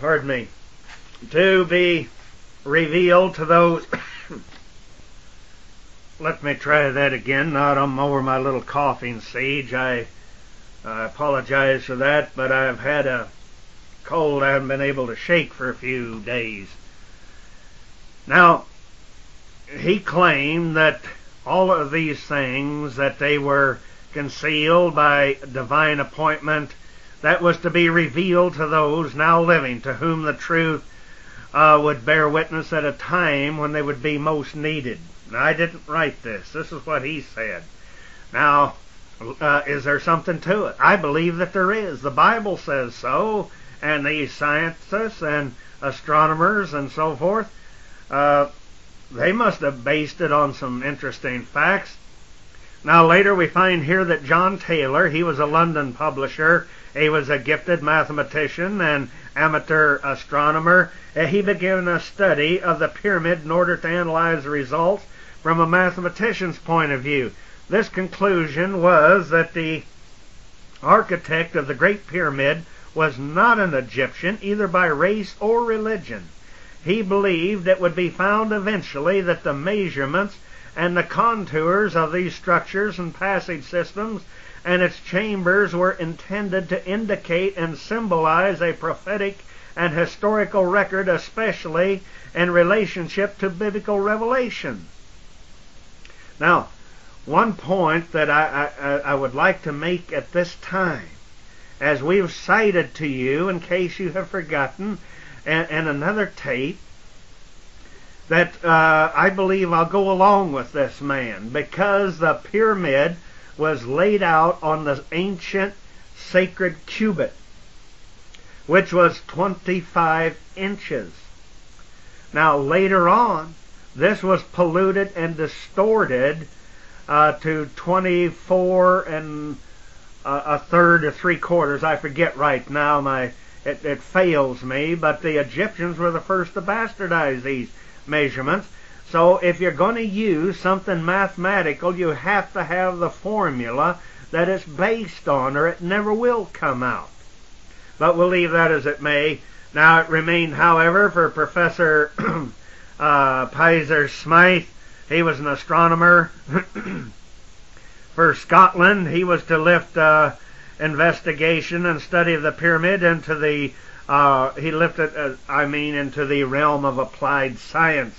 pardon me, to be revealed to those. Let me try that again. Now I'm over my little coughing siege. I apologize for that, but I've had a cold. I haven't been able to shake for a few days. Now, he claimed that all of these things, that they were concealed by divine appointment, that was to be revealed to those now living, to whom the truth would bear witness at a time when they would be most needed. Now, I didn't write this. This is what he said. Now, is there something to it? I believe that there is. The Bible says so, and these scientists and astronomers and so forth, they must have based it on some interesting facts. Now, later we find here that John Taylor, he was a London publisher. He was a gifted mathematician and amateur astronomer. He began a study of the pyramid in order to analyze the results from a mathematician's point of view. This conclusion was that the architect of the Great Pyramid was not an Egyptian, either by race or religion. He believed it would be found eventually that the measurements and the contours of these structures and passage systems and its chambers were intended to indicate and symbolize a prophetic and historical record, especially in relationship to biblical revelation. Now, one point that I would like to make at this time, as we've cited to you, in case you have forgotten, and another tape, that I believe I'll go along with this man, because the pyramid was laid out on the ancient sacred cubit, which was 25 inches. Now, later on, this was polluted and distorted to 24 and a third or 3/4. I forget right now. It fails me, but the Egyptians were the first to bastardize these measurements. So if you're going to use something mathematical, you have to have the formula that it's based on, or it never will come out. But we'll leave that as it may. Now, it remained, however, for Professor Pizer Smythe. He was an astronomer for Scotland. He was to lift investigation and study of the pyramid into the into the realm of applied science.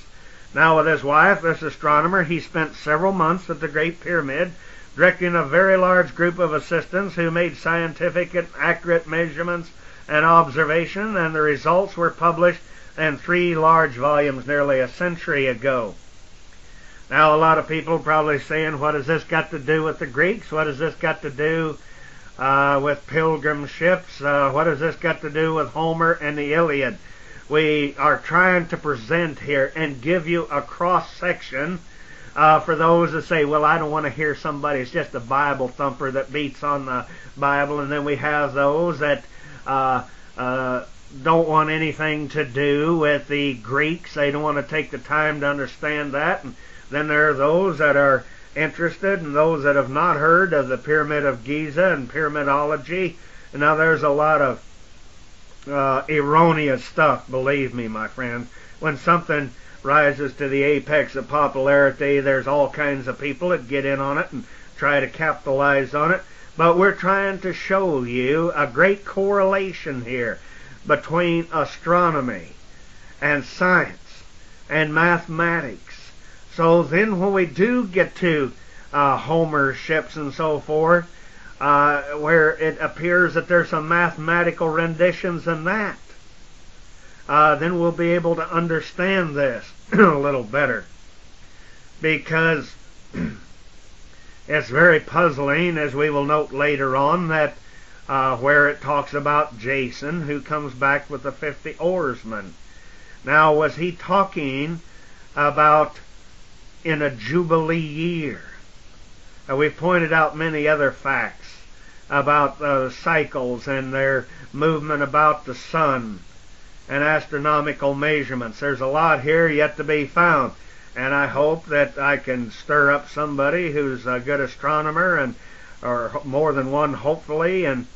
Now, with his wife, this astronomer, he spent several months at the Great Pyramid, directing a very large group of assistants who made scientific and accurate measurements and observation, and the results were published in 3 large volumes nearly a century ago. Now, a lot of people are probably saying, what has this got to do with the Greeks? What has this got to do with Pilgrim Ships? What has this got to do with Homer and the Iliad? We are trying to present here and give you a cross-section for those that say, well, I don't want to hear somebody, it's just a Bible thumper that beats on the Bible. And then we have those that don't want anything to do with the Greeks. They don't want to take the time to understand that. And then there are those that are interested, and those that have not heard of the Pyramid of Giza and pyramidology. And now there's a lot of erroneous stuff, believe me, my friend. When something rises to the apex of popularity, there's all kinds of people that get in on it and try to capitalize on it. But we're trying to show you a great correlation here between astronomy and science and mathematics. So then when we do get to Homer's ships and so forth, where it appears that there's some mathematical renditions in that, then we'll be able to understand this a little better. Because it's very puzzling, as we will note later on, that where it talks about Jason, who comes back with the 50 oarsmen. Now, was he talking about in a Jubilee year? We've pointed out many other facts about cycles and their movement about the sun and astronomical measurements. There's a lot here yet to be found, and I hope that I can stir up somebody who's a good astronomer, and or more than one hopefully, and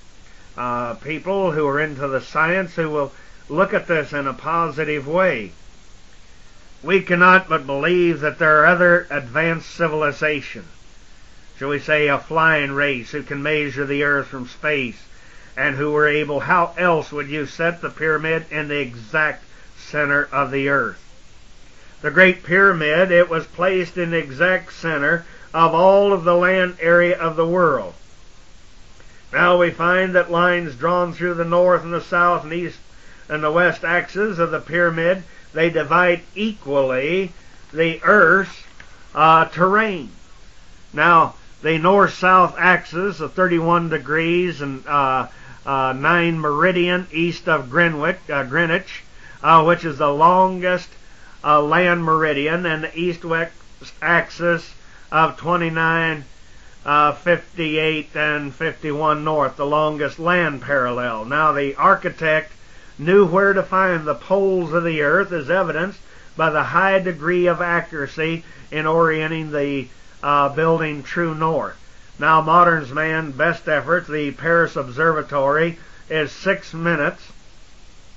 people who are into the science who will look at this in a positive way. We cannot but believe that there are other advanced civilizations, shall we say a flying race, who can measure the earth from space, and who were able. How else would you set the pyramid in the exact center of the earth? The Great Pyramid, it was placed in the exact center of all of the land area of the world. Now we find that lines drawn through the north and the south and east and the west axes of the pyramid, they divide equally the earth's terrain. Now, the north-south axis of 31 degrees and 9 meridian east of Greenwich, which is the longest land meridian, and the east-west axis of 29, 58, and 51 north, the longest land parallel. Now, the architect knew where to find the poles of the earth, as evidenced by the high degree of accuracy in orienting the building true north. Now, modern man's best effort, the Paris Observatory, is 6 minutes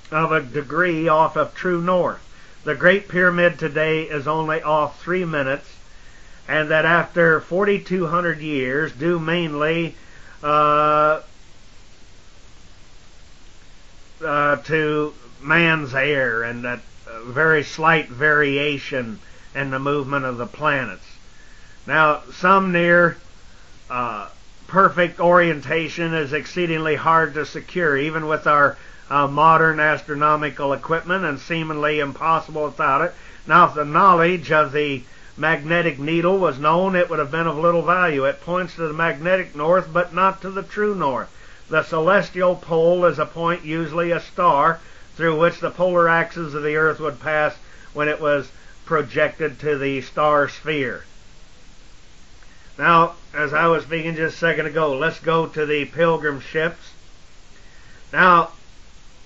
of a degree off of true north. The Great Pyramid today is only off 3 minutes, and that after 4,200 years, due mainly to man's error and that very slight variation in the movement of the planets. Now, some near perfect orientation is exceedingly hard to secure, even with our modern astronomical equipment, and seemingly impossible without it. Now, if the knowledge of the magnetic needle was known, it would have been of little value. It points to the magnetic north, but not to the true north. The celestial pole is a point, usually a star, through which the polar axis of the earth would pass when it was projected to the star sphere. Now, as I was speaking just a second ago, let's go to the Pilgrim Ships. Now,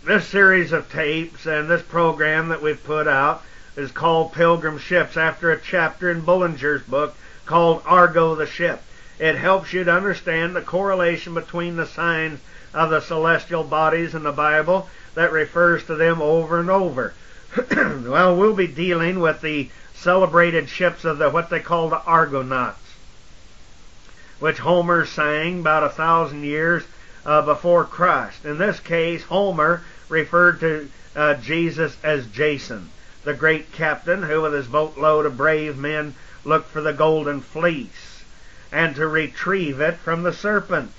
this series of tapes and this program that we've put out is called Pilgrim Ships, after a chapter in Bullinger's book called Argo the Ship. It helps you to understand the correlation between the signs of the celestial bodies in the Bible that refers to them over and over. Well, we'll be dealing with the celebrated ships of what they call the Argonauts, which Homer sang about 1,000 years before Christ. In this case, Homer referred to Jesus as Jason, the great captain who with his boatload of brave men looked for the golden fleece and to retrieve it from the serpent.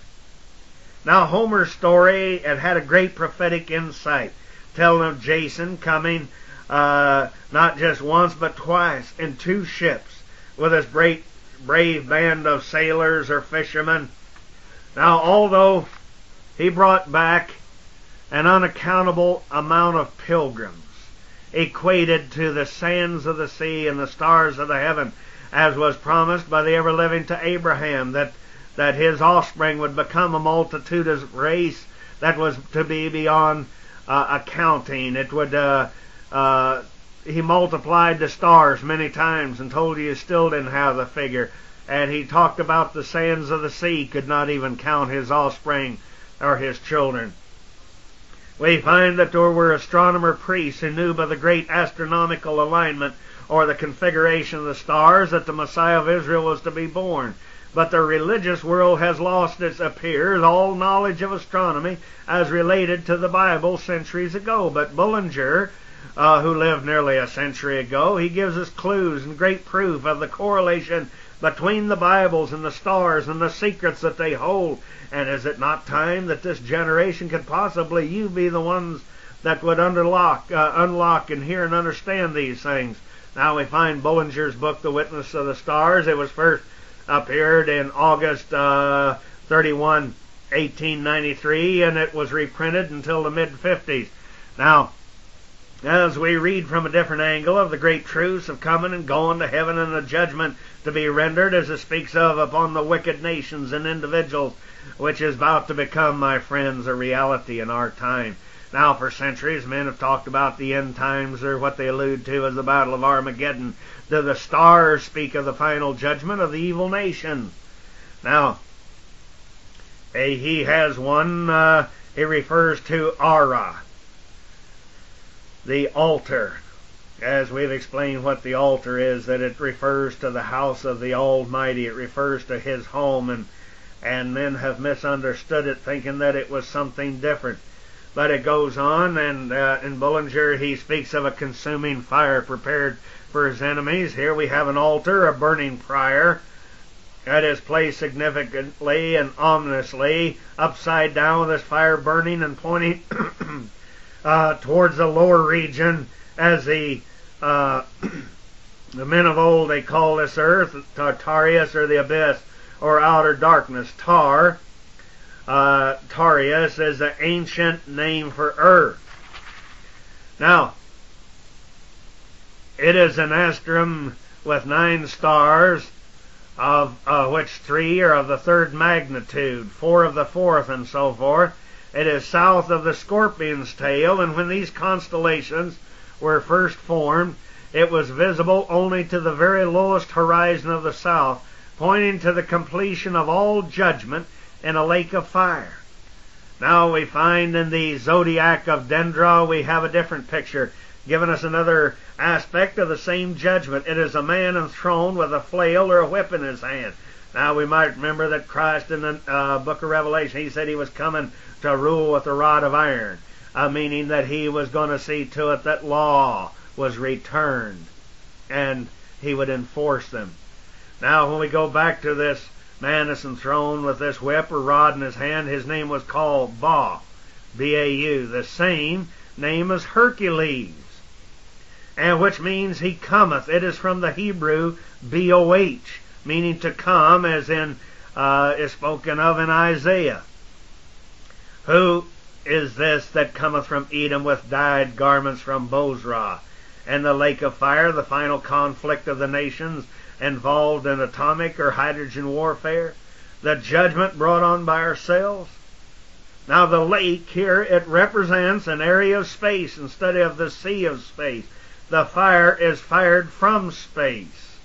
Now, Homer's story had a great prophetic insight, telling of Jason coming not just once but twice in 2 ships with his brave band of sailors or fishermen. Now, although he brought back an unaccountable amount of pilgrims, equated to the sands of the sea and the stars of the heaven, as was promised by the ever-living to Abraham, that his offspring would become a multitudinous race that was to be beyond accounting. It would he multiplied the stars many times and told you still didn't have the figure. And he talked about the sands of the sea, could not even count his offspring or his children. We find that there were astronomer priests who knew by the great astronomical alignment or the configuration of the stars that the Messiah of Israel was to be born. But the religious world has lost, it appears, all knowledge of astronomy as related to the Bible centuries ago. But Bullinger, who lived nearly a century ago, he gives us clues and great proof of the correlation between the Bibles and the stars and the secrets that they hold. And is it not time that this generation could possibly, you be the ones that would unlock and hear and understand these things? Now we find Bullinger's book, The Witness of the Stars. It was first appeared in August 31, 1893, and it was reprinted until the mid-50s. Now, as we read from a different angle of the great truths of coming and going to heaven and the judgment to be rendered, as it speaks of, upon the wicked nations and individuals, which is about to become, my friends, a reality in our time. Now, for centuries, men have talked about the end times, or what they allude to as the Battle of Armageddon. Do the stars speak of the final judgment of the evil nation? Now, he has one, he refers to Ara, the altar. As we've explained what the altar is, that it refers to the house of the Almighty. It refers to His home, and men have misunderstood it, thinking that it was something different. But it goes on, and in Bullinger he speaks of a consuming fire prepared for his enemies. Here we have an altar, a burning fire, that is placed significantly and ominously upside down, with this fire burning and pointing towards the lower region, as the men of old, they call this earth Tartarus, or the abyss, or outer darkness. Tarius is the ancient name for earth. Now, it is an astrum with 9 stars, of which 3 are of the 3rd magnitude, 4 of the 4th, and so forth. It is south of the Scorpion's tail, and when these constellations were first formed, it was visible only to the very lowest horizon of the south, pointing to the completion of all judgment in a lake of fire. Now we find in the zodiac of Dendra, we have a different picture, giving us another aspect of the same judgment. It is a man enthroned with a flail or a whip in his hand. Now we might remember that Christ in the book of Revelation, he said he was coming to rule with a rod of iron, meaning that he was going to see to it that law was returned, and he would enforce them. Now when we go back to this man is enthroned with this whip or rod in his hand, his name was called Ba, B-A-U, the same name as Hercules, and which means he cometh. It is from the Hebrew B-O-H, meaning to come, as in is spoken of in Isaiah. Who is this that cometh from Edom with dyed garments from Bozrah? And the lake of fire, the final conflict of the nations involved in atomic or hydrogen warfare, the judgment brought on by ourselves. Now the lake here, it represents an area of space instead of the sea of space. The fire is fired from space.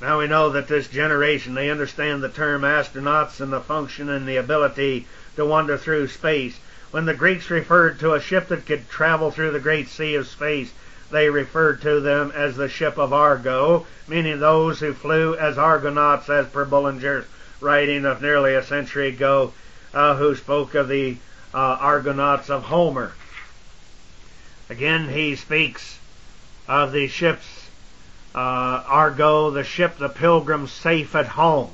Now we know that this generation, they understand the term astronauts and the function and the ability to wander through space. When the Greeks referred to a ship that could travel through the great sea of space, they referred to them as the ship of Argo, meaning those who flew as Argonauts, as per Bullinger's writing of nearly a century ago, who spoke of the Argonauts of Homer. Again, he speaks of the ships, Argo, the ship, the pilgrim safe at home.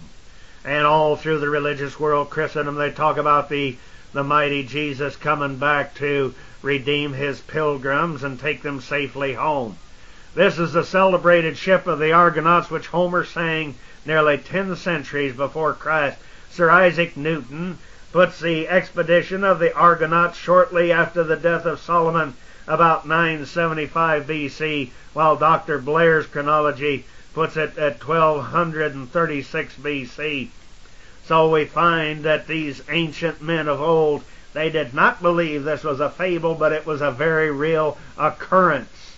And all through the religious world, Christendom, they talk about the mighty Jesus coming back to redeem his pilgrims and take them safely home. This is the celebrated ship of the Argonauts, which Homer sang nearly 10 centuries before Christ. Sir Isaac Newton puts the expedition of the Argonauts shortly after the death of Solomon, about 975 BC, while Dr. Blair's chronology puts it at 1236 BC. So we find that these ancient men of old, they did not believe this was a fable, but it was a very real occurrence.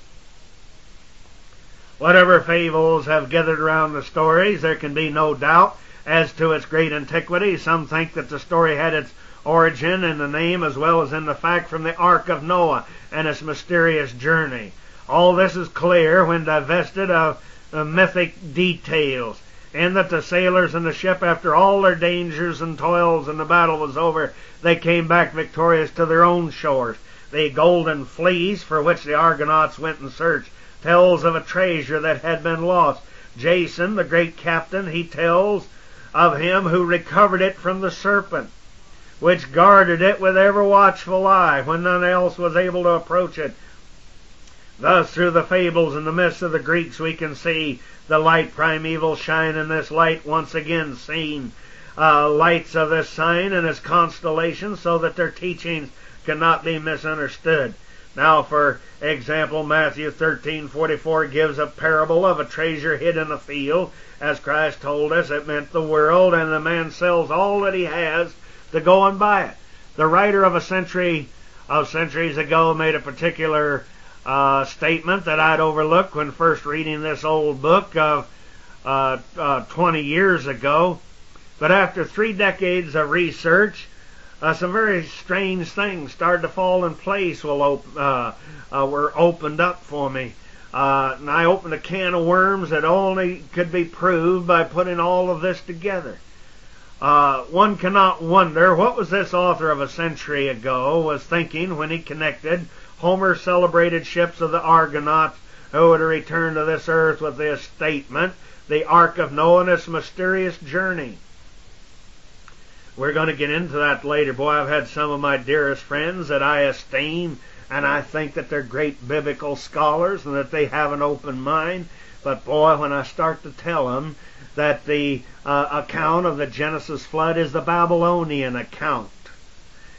Whatever fables have gathered around the stories, there can be no doubt as to its great antiquity. Some think that the story had its origin in the name as well as in the fact from the Ark of Noah and its mysterious journey. All this is clear when divested of mythic details, and that the sailors in the ship, after all their dangers and toils and the battle was over, they came back victorious to their own shores. The golden fleece, for which the Argonauts went in search, tells of a treasure that had been lost. Jason, the great captain, he tells of him who recovered it from the serpent, which guarded it with ever watchful eye when none else was able to approach it. Thus, through the fables and the myths of the Greeks, we can see the light primeval shine in this light once again seen. Lights of this sign and its constellation, so that their teachings cannot be misunderstood. Now, for example, Matthew 13:44 gives a parable of a treasure hid in a field. As Christ told us, it meant the world, and the man sells all that he has to go and buy it. The writer of centuries ago made a particular statement that I'd overlooked when first reading this old book of 20 years ago. But after 3 decades of research, some very strange things started to fall in place were opened up for me. And I opened a can of worms that only could be proved by putting all of this together. One cannot wonder what was this author of a century ago was thinking when he connected Homer's celebrated ships of the Argonauts who would return to this earth with this statement, the Ark of Noah and its mysterious journey. We're going to get into that later. Boy, I've had some of my dearest friends that I esteem, and I think that they're great biblical scholars and that they have an open mind. But boy, when I start to tell them that the account of the Genesis flood is the Babylonian account,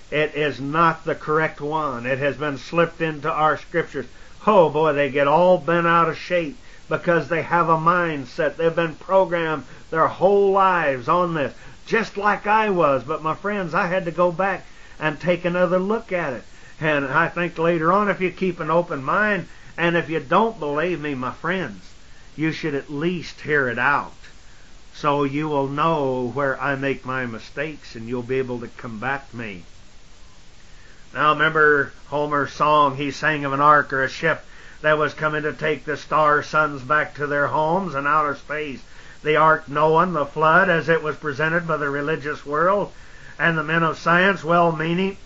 it is not the correct one. It has been slipped into our scriptures. Oh boy, they get all bent out of shape because they have a mindset. They've been programmed their whole lives on this. Just like I was. But my friends, I had to go back and take another look at it. And I think later on, if you keep an open mind, and if you don't believe me, my friends, you should at least hear it out. So you will know where I make my mistakes, and you'll be able to combat me. Now remember Homer's song. He sang of an ark or a ship that was coming to take the star sons back to their homes in outer space. The ark Noah, the flood, as it was presented by the religious world and the men of science, well-meaning,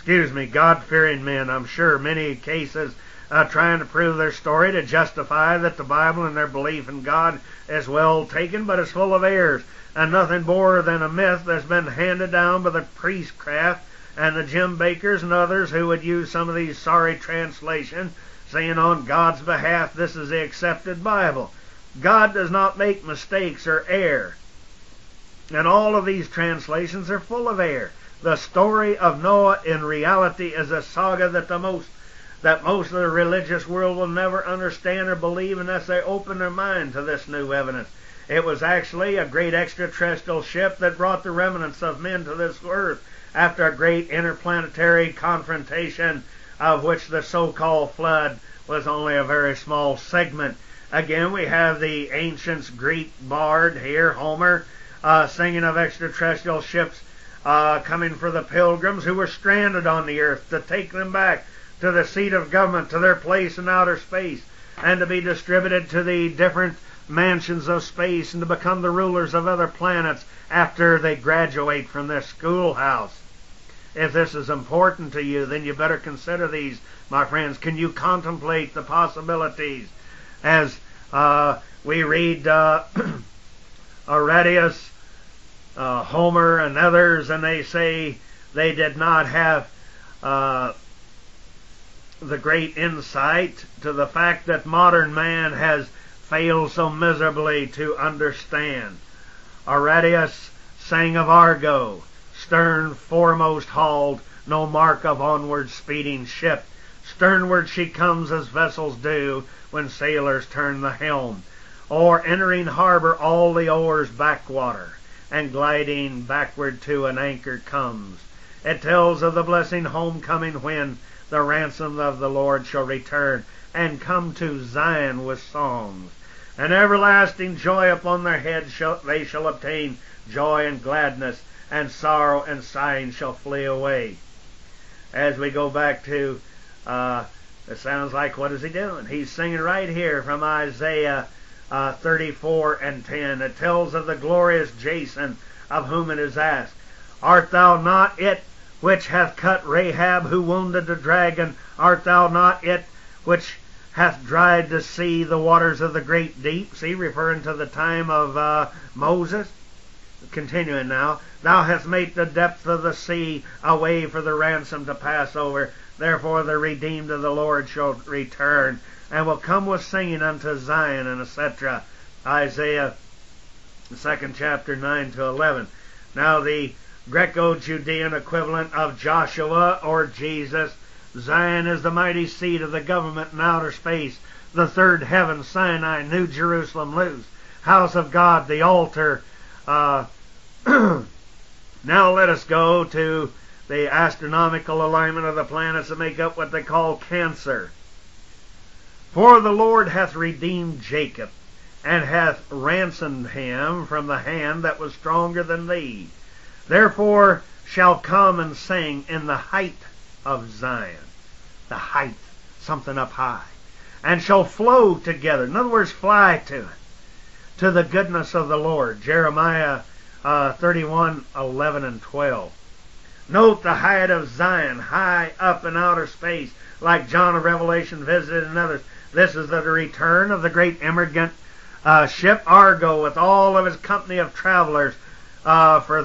God-fearing men, I'm sure, many cases trying to prove their story to justify that the Bible and their belief in God is well taken, but it's full of errors and nothing more than a myth that's been handed down by the priestcraft and the Jim Bakkers and others who would use some of these sorry translations, saying on God's behalf this is the accepted Bible. God does not make mistakes or err. And all of these translations are full of error. The story of Noah in reality is a saga that most of the religious world will never understand or believe unless they open their mind to this new evidence. It was actually a great extraterrestrial ship that brought the remnants of men to this earth after a great interplanetary confrontation of which the so-called flood was only a very small segment. Again, we have the ancient Greek bard here, Homer, singing of extraterrestrial ships coming for the pilgrims who were stranded on the earth to take them back to the seat of government, to their place in outer space, and to be distributed to the different mansions of space and to become the rulers of other planets after they graduate from this schoolhouse. If this is important to you, then you better consider these, my friends. Can you contemplate the possibilities? As we read Arrhenius, Homer, and others, and they say they did not have the great insight to the fact that modern man has failed so miserably to understand. Arrhenius sang of Argo, stern foremost hauled, no mark of onward speeding ship. Sternward she comes as vessels do when sailors turn the helm, or entering harbor all the oars backwater, and gliding backward to an anchor comes. It tells of the blessing homecoming when the ransom of the Lord shall return and come to Zion with songs. And everlasting joy upon their heads they shall obtain joy and gladness, and sorrow and sighing shall flee away. As we go back to, it sounds like, what is he doing? He's singing right here from Isaiah 34:10. It tells of the glorious Jason, of whom it is asked, Art thou not it which hath cut Rahab, who wounded the dragon? Art thou not it which hath dried the sea, the waters of the great deep? See, referring to the time of Moses. Continuing now, thou hast made the depth of the sea a way for the ransom to pass over. Therefore the redeemed of the Lord shall return, and will come with singing unto Zion, and etc. Isaiah, the 2nd chapter, 9-11. Now the Greco-Judean equivalent of Joshua or Jesus Zion is the mighty seat of the government in outer space, the third heaven, Sinai, New Jerusalem, Luz, house of God, the altar. Now let us go to the astronomical alignment of the planets that make up what they call Cancer. For the Lord hath redeemed Jacob, and hath ransomed him from the hand that was stronger than thee. Therefore shall come and sing in the height of Zion. The height, something up high. And shall flow together. In other words, fly to it. To the goodness of the Lord. Jeremiah 31:11 and 12. Note the height of Zion, high up in outer space, like John of Revelation visited and others. This is the return of the great emigrant ship Argo with all of his company of travelers. For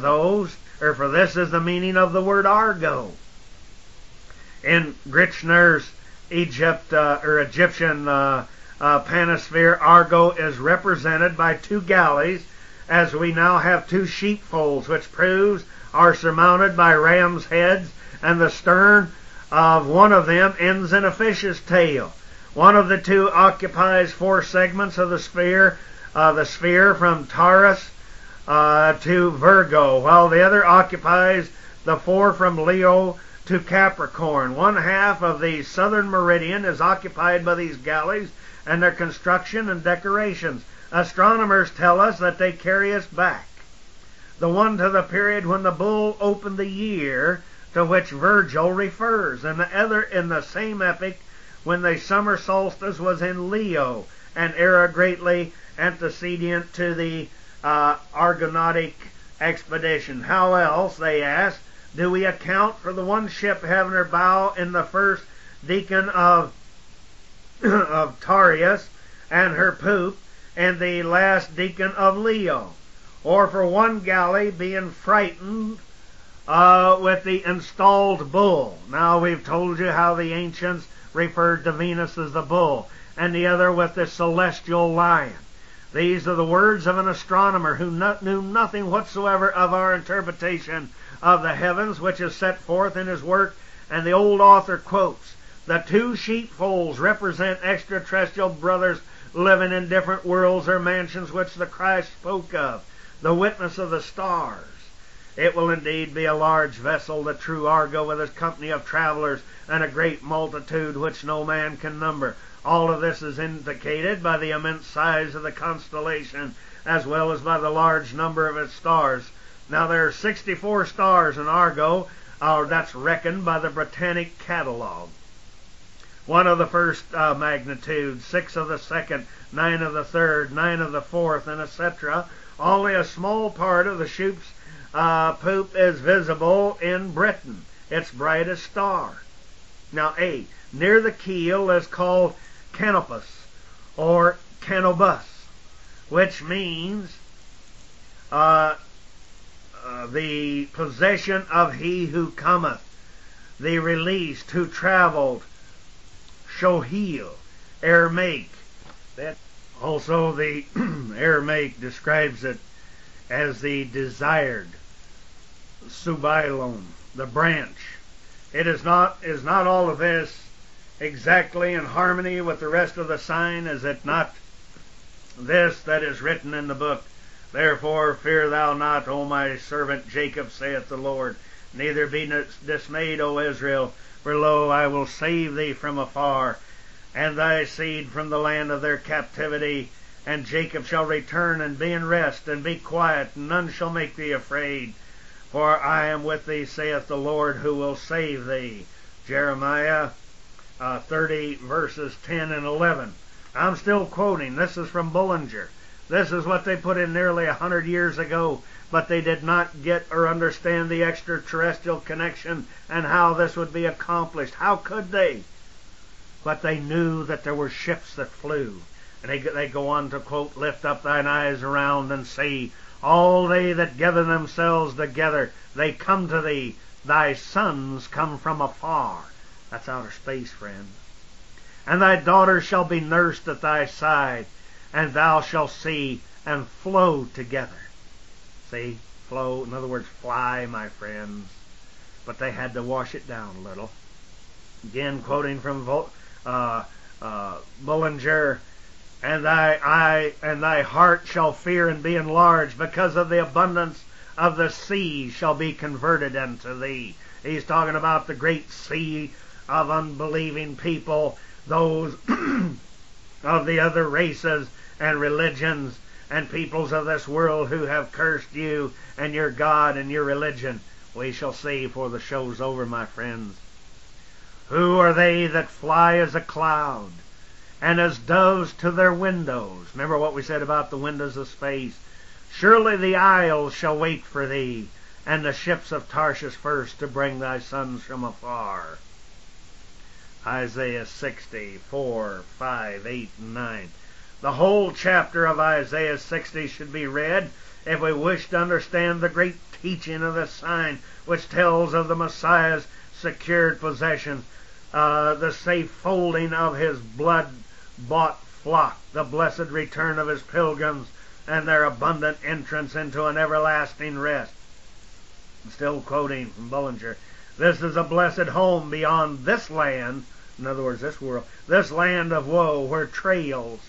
this is the meaning of the word Argo. In Grichner's Egyptian panosphere, Argo is represented by two galleys, as we now have two sheepfolds, which proves are surmounted by ram's heads, and the stern of one of them ends in a fish's tail. One of the two occupies 4 segments of the sphere from Taurus to Virgo, while the other occupies the 4 from Leo to Capricorn. One half of the southern meridian is occupied by these galleys and their construction and decorations. Astronomers tell us that they carry us back. The one to the period when the bull opened the year, to which Virgil refers, and the other in the same epoch when the summer solstice was in Leo, an era greatly antecedent to the Argonautic expedition. How else, they ask, do we account for the one ship having her bow in the first decan of Taurus and her poop in the last decan of Leo? Or for one galley being frightened with the installed bull? Now we've told you how the ancients referred to Venus as the bull, and the other with the celestial lion. These are the words of an astronomer who knew nothing whatsoever of our interpretation of the heavens, which is set forth in his work, and the old author quotes, "The 2 sheepfolds represent extraterrestrial brothers living in different worlds or mansions which the Christ spoke of, the witness of the stars. It will indeed be a large vessel, the true Argo, with his company of travelers, and a great multitude which no man can number." All of this is indicated by the immense size of the constellation, as well as by the large number of its stars. Now there are 64 stars in Argo, that's reckoned by the Britannic Catalogue. 1 of the first magnitude, 6 of the second, 9 of the third, 9 of the fourth, and etc. Only a small part of the ship's poop is visible in Britain, its brightest star. Now A, near the keel, is called Canopus or Canobus, which means the possession of he who cometh, the released who traveled, Shohil, Aramaic. That also the Aramaic describes it as the desired, Subailon, the branch. It is not all of this exactly in harmony with the rest of the sign? Is it not this that is written in the book? Therefore fear thou not, O my servant Jacob, saith the Lord. Neither be dismayed, O Israel, for lo, I will save thee from afar, and thy seed from the land of their captivity. And Jacob shall return and be in rest, and be quiet, and none shall make thee afraid. For I am with thee, saith the Lord, who will save thee. Jeremiah 30 verses 10 and 11. I'm still quoting. This is from Bullinger. This is what they put in nearly 100 years ago, but they did not get or understand the extraterrestrial connection and how this would be accomplished. How could they? But they knew that there were ships that flew. And they go on to quote, "Lift up thine eyes around and see, all they that gather themselves together, they come to thee. Thy sons come from afar." That's outer space, friends. "And thy daughters shall be nursed at thy side, and thou shalt see and flow together." See, flow, in other words, fly, my friends. But they had to wash it down a little. Again, quoting from Bullinger, and thy heart shall fear and be enlarged, because of the abundance of the sea shall be converted unto thee. He's talking about the great sea of unbelieving people, those of the other races and religions and peoples of this world who have cursed you and your God and your religion. We shall see, for the show's over, my friends. Who are they that fly as a cloud, and as doves to their windows? Remember what we said about the windows of space. Surely the isles shall wait for thee, and the ships of Tarshish first to bring thy sons from afar. Isaiah 60, 4, 5, 8, and 9. The whole chapter of Isaiah 60 should be read if we wish to understand the great teaching of this sign, which tells of the Messiah's secured possession, the safe folding of his blood-bought flock, the blessed return of his pilgrims, and their abundant entrance into an everlasting rest. Still quoting from Bullinger, this is a blessed home beyond this land, in other words, this world, this land of woe, where trials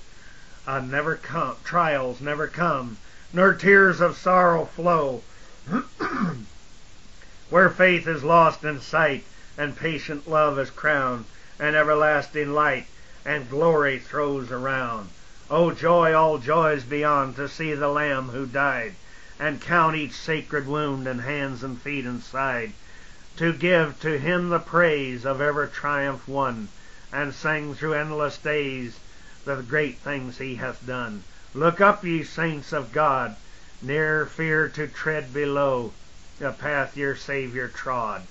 never come, nor tears of sorrow flow, where faith is lost in sight, and patient love is crowned, and everlasting light and glory throws around. O joy, all joys beyond, to see the Lamb who died, and count each sacred wound in hands and feet and side, to give to him the praise of ever triumph won, and sing through endless days the great things he hath done. Look up, ye saints of God, ne'er fear to tread below the path your Savior trod.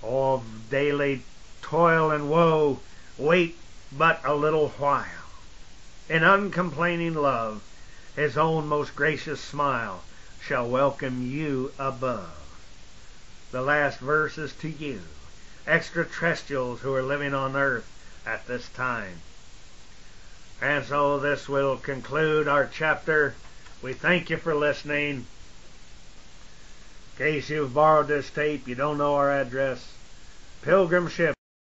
Of daily toil and woe, wait but a little while. In uncomplaining love, his own most gracious smile shall welcome you above. The last verse is to you, extraterrestrials who are living on Earth at this time. And so this will conclude our chapter. We thank you for listening. In case you've borrowed this tape, you don't know our address, Pilgrim Ships.